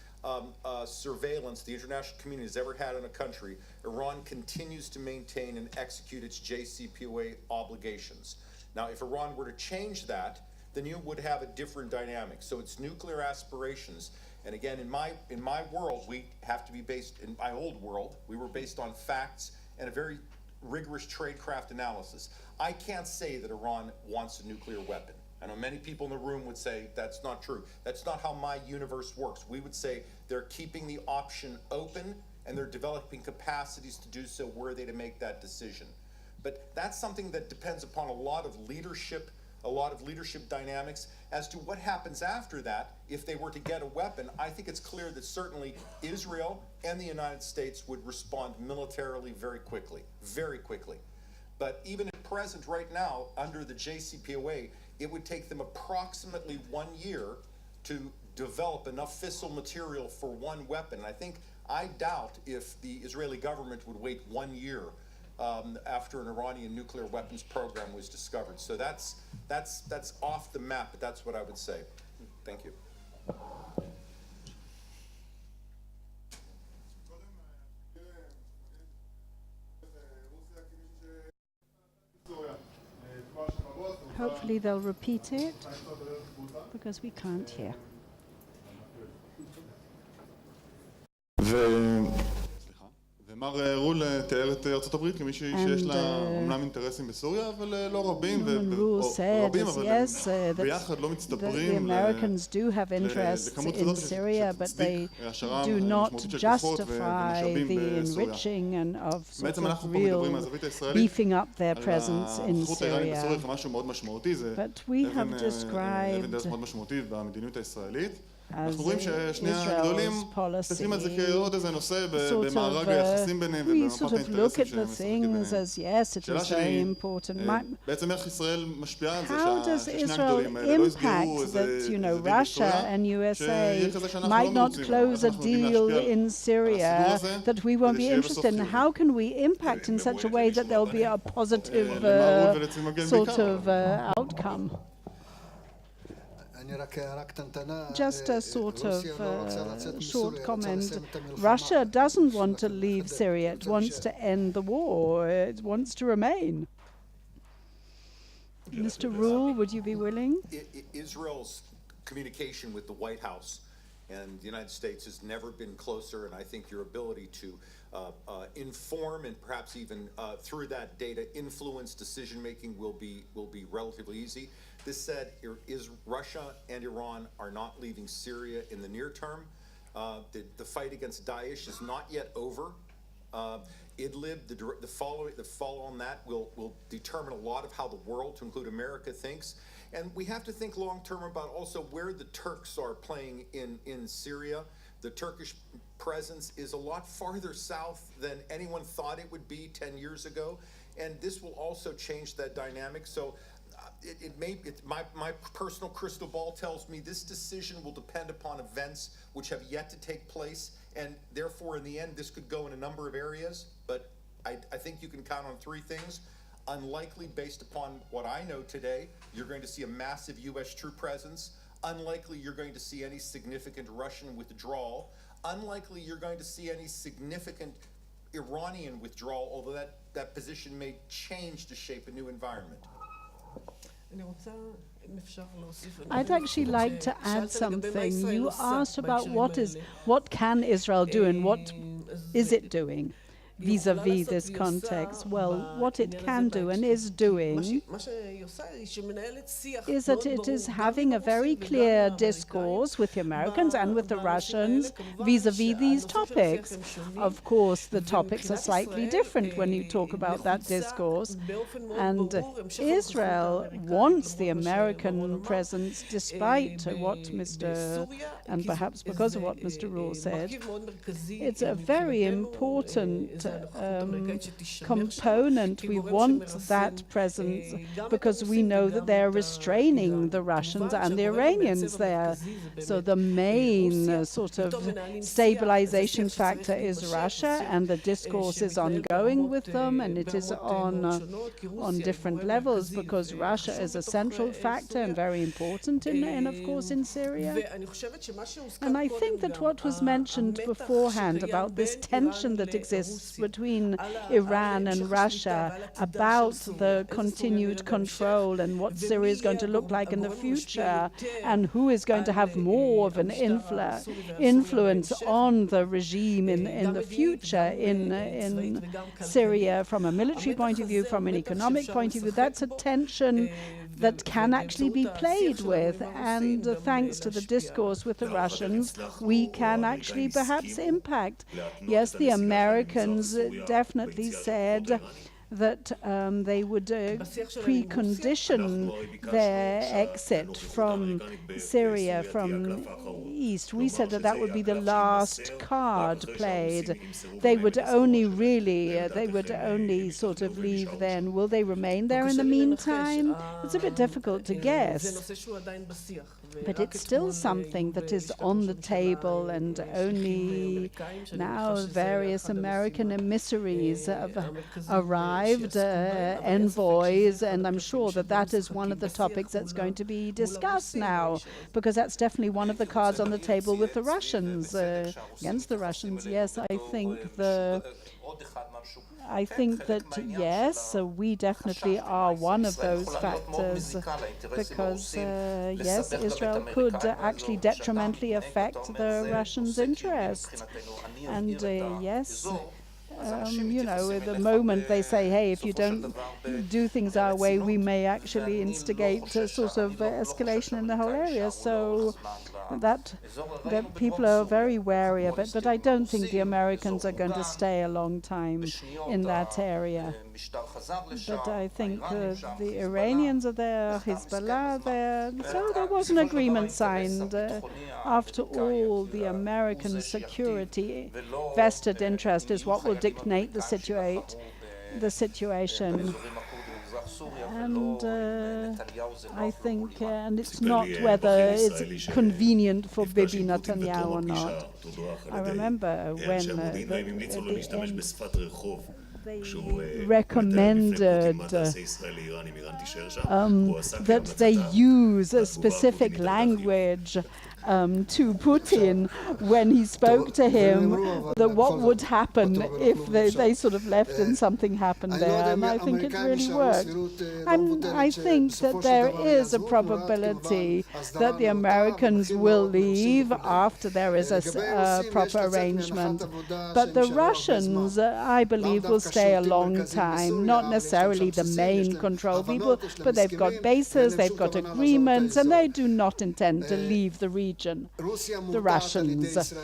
S6: surveillance the international community has ever had on a country, Iran continues to maintain and execute its JCPOA obligations. Now, if Iran were to change that, then you would have a different dynamic. So its nuclear aspirations, and again, in my world, we have to be based, in my old world, we were based on facts and a very rigorous tradecraft analysis. I can't say that Iran wants a nuclear weapon. I know many people in the room would say that's not true. That's not how my universe works. We would say they're keeping the option open and they're developing capacities to do so were they to make that decision. But that's something that depends upon a lot of leadership dynamics. As to what happens after that, if they were to get a weapon, I think it's clear that certainly Israel and the United States would respond militarily very quickly, very quickly. But even at present, right now, under the JCPOA, it would take them approximately 1 year to develop enough fissile material for one weapon. And I doubt if the Israeli government would wait 1 year after an Iranian nuclear weapons program was discovered. So that's off the map, but that's what I would say. Thank you.
S3: Hopefully they'll repeat it because we can't hear.
S8: מר רול תיאר את ארצות הברית כמישהי שיש לה אומנם אינטרסים בסוריה, אבל לא רבים,
S3: rule
S8: אבל
S3: yes,
S8: ביחד לא
S3: the
S8: מצטברים
S3: Americans do have interests in Syria, but they do not justify the enriching and of sort of real beefing up their presence in Syria. But we have described as Israel's policy, we sort of look at the things as, yes, it is very important. How does Israel impact that, you know, Russia and USA might not close a deal in Syria that we won't be interested in? How can we impact in such a way that there will be a positive sort of outcome? Just a sort of short comment. Russia doesn't want to leave Syria. It wants to end the war. It wants to remain. Mr. Roule, would you be willing?
S6: Israel's communication with the White House and the United States has never been closer, and I think your ability to inform and perhaps even through that data influence decision-making will be relatively easy. This said, Russia and Iran are not leaving Syria in the near term. The fight against Daesh is not yet over. Idlib, the follow on that will determine a lot of how the world, to include America, thinks. And we have to think long-term about also where the Turks are playing in Syria. The Turkish presence is a lot farther south than anyone thought it would be 10 years ago. And this will also change that dynamic. So my personal crystal ball tells me this decision will depend upon events which have yet to take place, and therefore in the end this could go in a number of areas, but I think you can count on three things. Unlikely, based upon what I know today, you're going to see a massive US troop presence. Unlikely you're going to see any significant Russian withdrawal. Unlikely you're going to see any significant Iranian withdrawal, although that position may change to shape a new environment.
S3: I'd actually like to add something. You asked about what can Israel do and what is it doing vis-a-vis this context. Well, what it can do and is doing is that it is having a very clear discourse with the Americans and with the Russians vis-a-vis these topics. Of course, the topics are slightly different when you talk about that discourse. And Israel wants the American presence, despite what Mr. and perhaps because of what Mr. Roule said. It's a very important component. We want that presence because we know that they're restraining the Russians and the Iranians there. So the main sort of stabilization factor is Russia, and the discourse is ongoing with them, and it is on different levels because Russia is a central factor and very important in of course in Syria. And I think that what was mentioned beforehand about this tension that exists between Iran and Russia about the continued control and what Syria is going to look like in the future and who is going to have more of an influence on the regime in the future in Syria from a military point of view, from an economic point of view. That's a tension that can actually be played with, and thanks to the discourse with the Russians, we can actually perhaps impact. Yes, the Americans definitely said that they would precondition their exit from Syria, from east. We said that that would be the last card played. They would only sort of leave then. Will they remain there in the meantime? It's a bit difficult to guess. But it's still something that is on the table, and only now various American emissaries have arrived, envoys, and I'm sure that that is one of the topics that's going to be discussed now, because that's definitely one of the cards on the table with the Russians, against the Russians. Yes, I think that, yes, we definitely are one of those factors, because, yes, Israel could actually detrimentally affect the Russians' interests. And, yes, you know, at the moment they say, hey, if you don't do things our way, we may actually instigate a sort of escalation in the whole area. So that people are very wary of it, but I don't think the Americans are going to stay a long time in that area. But I think the Iranians are there, Hezbollah are there, so there was an agreement signed. After all, the American security vested interest is what will dictate the situation. And I think, and it's not whether it's convenient for Bibi Netanyahu or not. I remember when they recommended that they use a specific language to Putin when he spoke to him, that what would happen if they sort of left and something happened there, and I think it really worked. I think that there is a probability that the Americans will leave after there is a proper arrangement, but the Russians, I believe, will stay a long time, not necessarily the main control people, but they've got bases, they've got agreements, and they do not intend to leave the region. The Russians.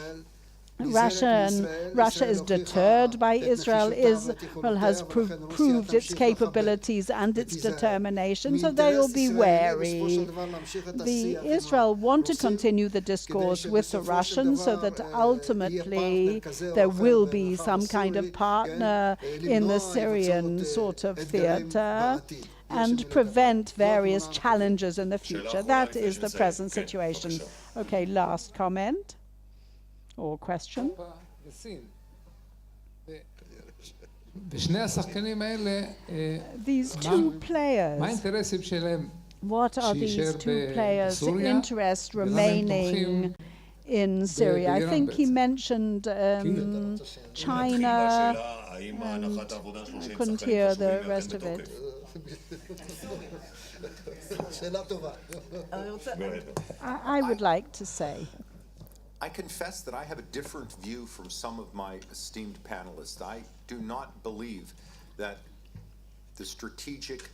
S3: Russia is deterred by Israel. Israel has proved its capabilities and its determination, so they will be wary. Israel want to continue the discourse with the Russians so that ultimately there will be some kind of partner in the Syrian sort of theater and prevent various challenges in the future. That is the present situation. Okay, last comment or question. These two players, what are these two players' interest remaining in Syria? I think he mentioned China, and I couldn't hear the rest of it. I would like to say,
S6: I confess that I have a different view from some of my esteemed panelists. I do not believe that the strategic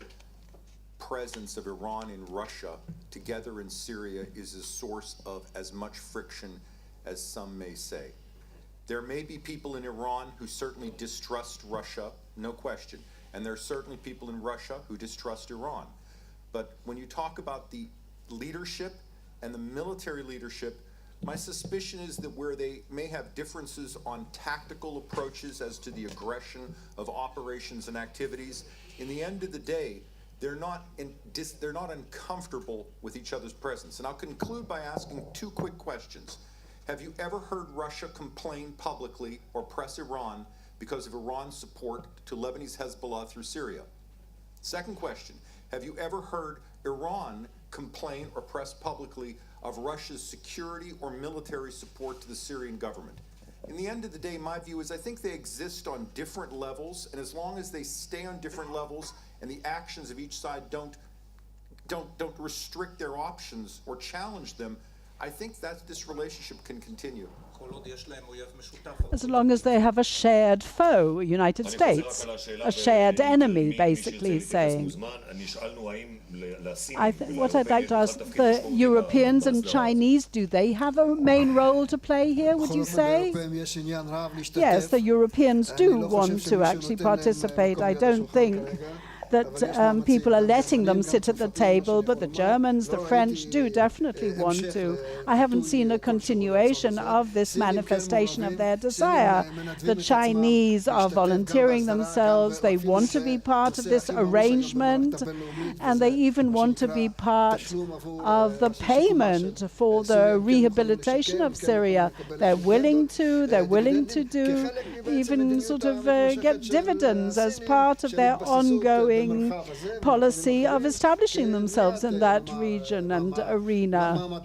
S6: presence of Iran and Russia together in Syria is a source of as much friction as some may say. There may be people in Iran who certainly distrust Russia, no question. And there are certainly people in Russia who distrust Iran. But when you talk about the leadership and the military leadership, my suspicion is that where they may have differences on tactical approaches as to the aggression of operations and activities, in the end of the day, they're not uncomfortable with each other's presence. And I'll conclude by asking two quick questions. Have you ever heard Russia complain publicly or press Iran because of Iran's support to Lebanese Hezbollah through Syria? Second question, have you ever heard Iran complain or press publicly of Russia's security or military support to the Syrian government? In the end of the day, my view is I think they exist on different levels, and as long as they stay on different levels and the actions of each side don't restrict their options or challenge them, I think that this relationship can continue.
S3: As long as they have a shared foe, United States, a shared enemy, basically, he's saying. What I'd like to ask, the Europeans and Chinese, do they have a main role to play here, would you say? Yes, the Europeans do want to actually participate. I don't think that people are letting them sit at the table, but the Germans, the French do definitely want to. I haven't seen a continuation of this manifestation of their desire. The Chinese are volunteering themselves, they want to be part of this arrangement, and they even want to be part of the payment for the rehabilitation of Syria. They're willing to do, even sort of get dividends as part of their ongoing ongoing policy of establishing themselves in that region and arena,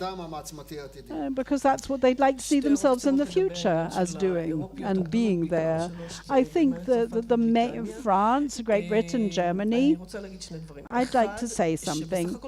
S3: because that's what they'd like to see themselves in the future as doing and being there. I think that France, Great Britain, Germany, I'd like to say something.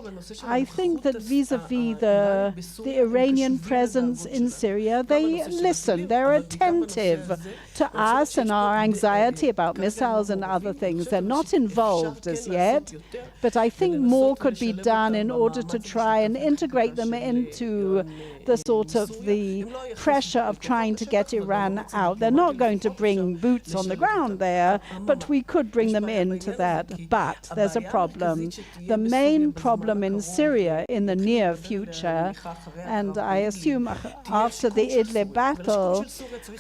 S3: I think that vis-a-vis the Iranian presence in Syria, they listen, they're attentive to us and our anxiety about missiles and other things. They're not involved as yet, but I think more could be done in order to try and integrate them into the sort of the pressure of trying to get Iran out. They're not going to bring boots on the ground there, but we could bring them into that. But there's a problem. The main problem in Syria in the near future, and I assume after the Idlib battle,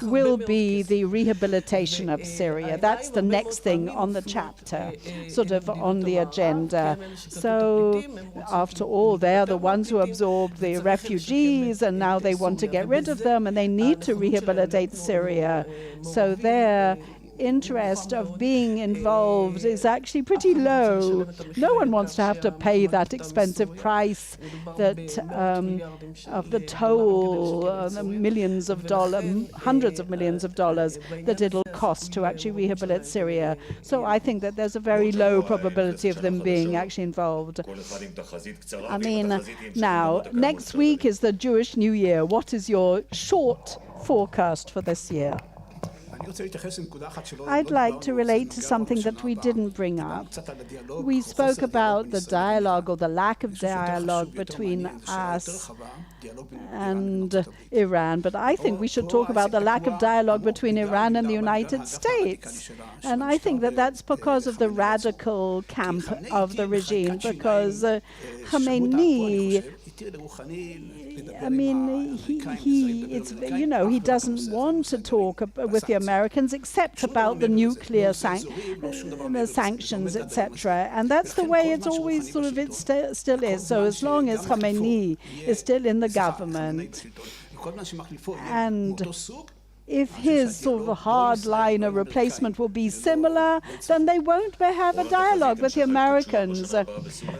S3: will be the rehabilitation of Syria. That's the next thing on the chapter, sort of on the agenda. So after all, they're the ones who absorbed the refugees, and now they want to get rid of them, and they need to rehabilitate Syria. So their interest of being involved is actually pretty low. No one wants to have to pay that expensive price that of the toll, millions of dollars, hundreds of millions of dollars that it'll cost to actually rehabilitate Syria. So I think that there's a very low probability of them being actually involved. I mean, now, next week is the Jewish New Year. What is your short forecast for this year? I'd like to relate to something that we didn't bring up. We spoke about the dialogue or the lack of dialogue between us and Iran, but I think we should talk about the lack of dialogue between Iran and the United States. And I think that that's because of the radical camp of the regime, because Khamenei, I mean, he doesn't want to talk with the Americans except about the nuclear sanctions, etc. And that's the way it's always sort of still is. So as long as Khamenei is still in the government, and if his sort of hardliner replacement will be similar, then they won't have a dialogue with the Americans.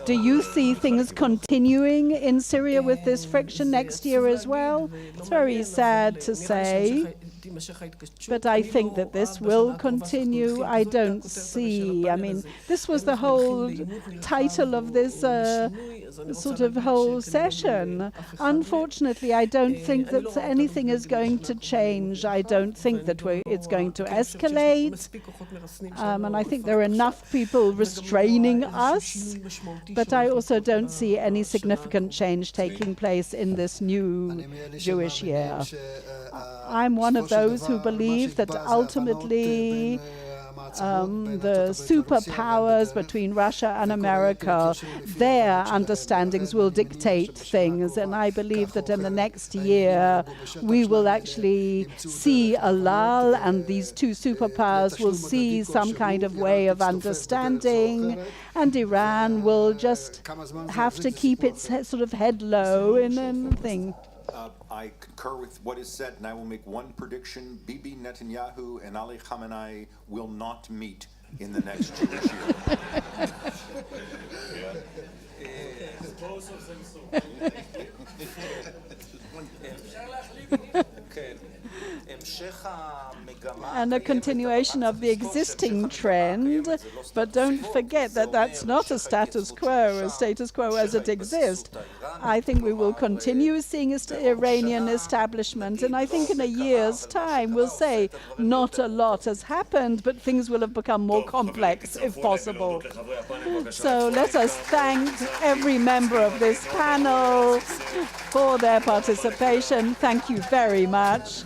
S3: Do you see things continuing in Syria with this friction next year as well? It's very sad to say, but I think that this will continue. I don't see, I mean, this was the whole title of this sort of whole session. Unfortunately, I don't think that anything is going to change. I don't think that it's going to escalate. And I think there are enough people restraining us, but I also don't see any significant change taking place in this new Jewish year. I'm one of those who believe that ultimately the superpowers between Russia and America, their understandings will dictate things. And I believe that in the next year, we will actually see a lull, and these two superpowers will see some kind of way of understanding, and Iran will just have to keep its sort of head low in anything.
S6: I concur with what is said, and I will make one prediction. Bibi Netanyahu and Ali Khamenei will not meet in the next Jewish year.
S7: Both of them so.
S3: And a continuation of the existing trend, but don't forget that that's not a status quo as it exists. I think we will continue seeing Iranian establishment, and I think in a year's time we'll say not a lot has happened, but things will have become more complex if possible. So let us thank every member of this panel for their participation. Thank you very much.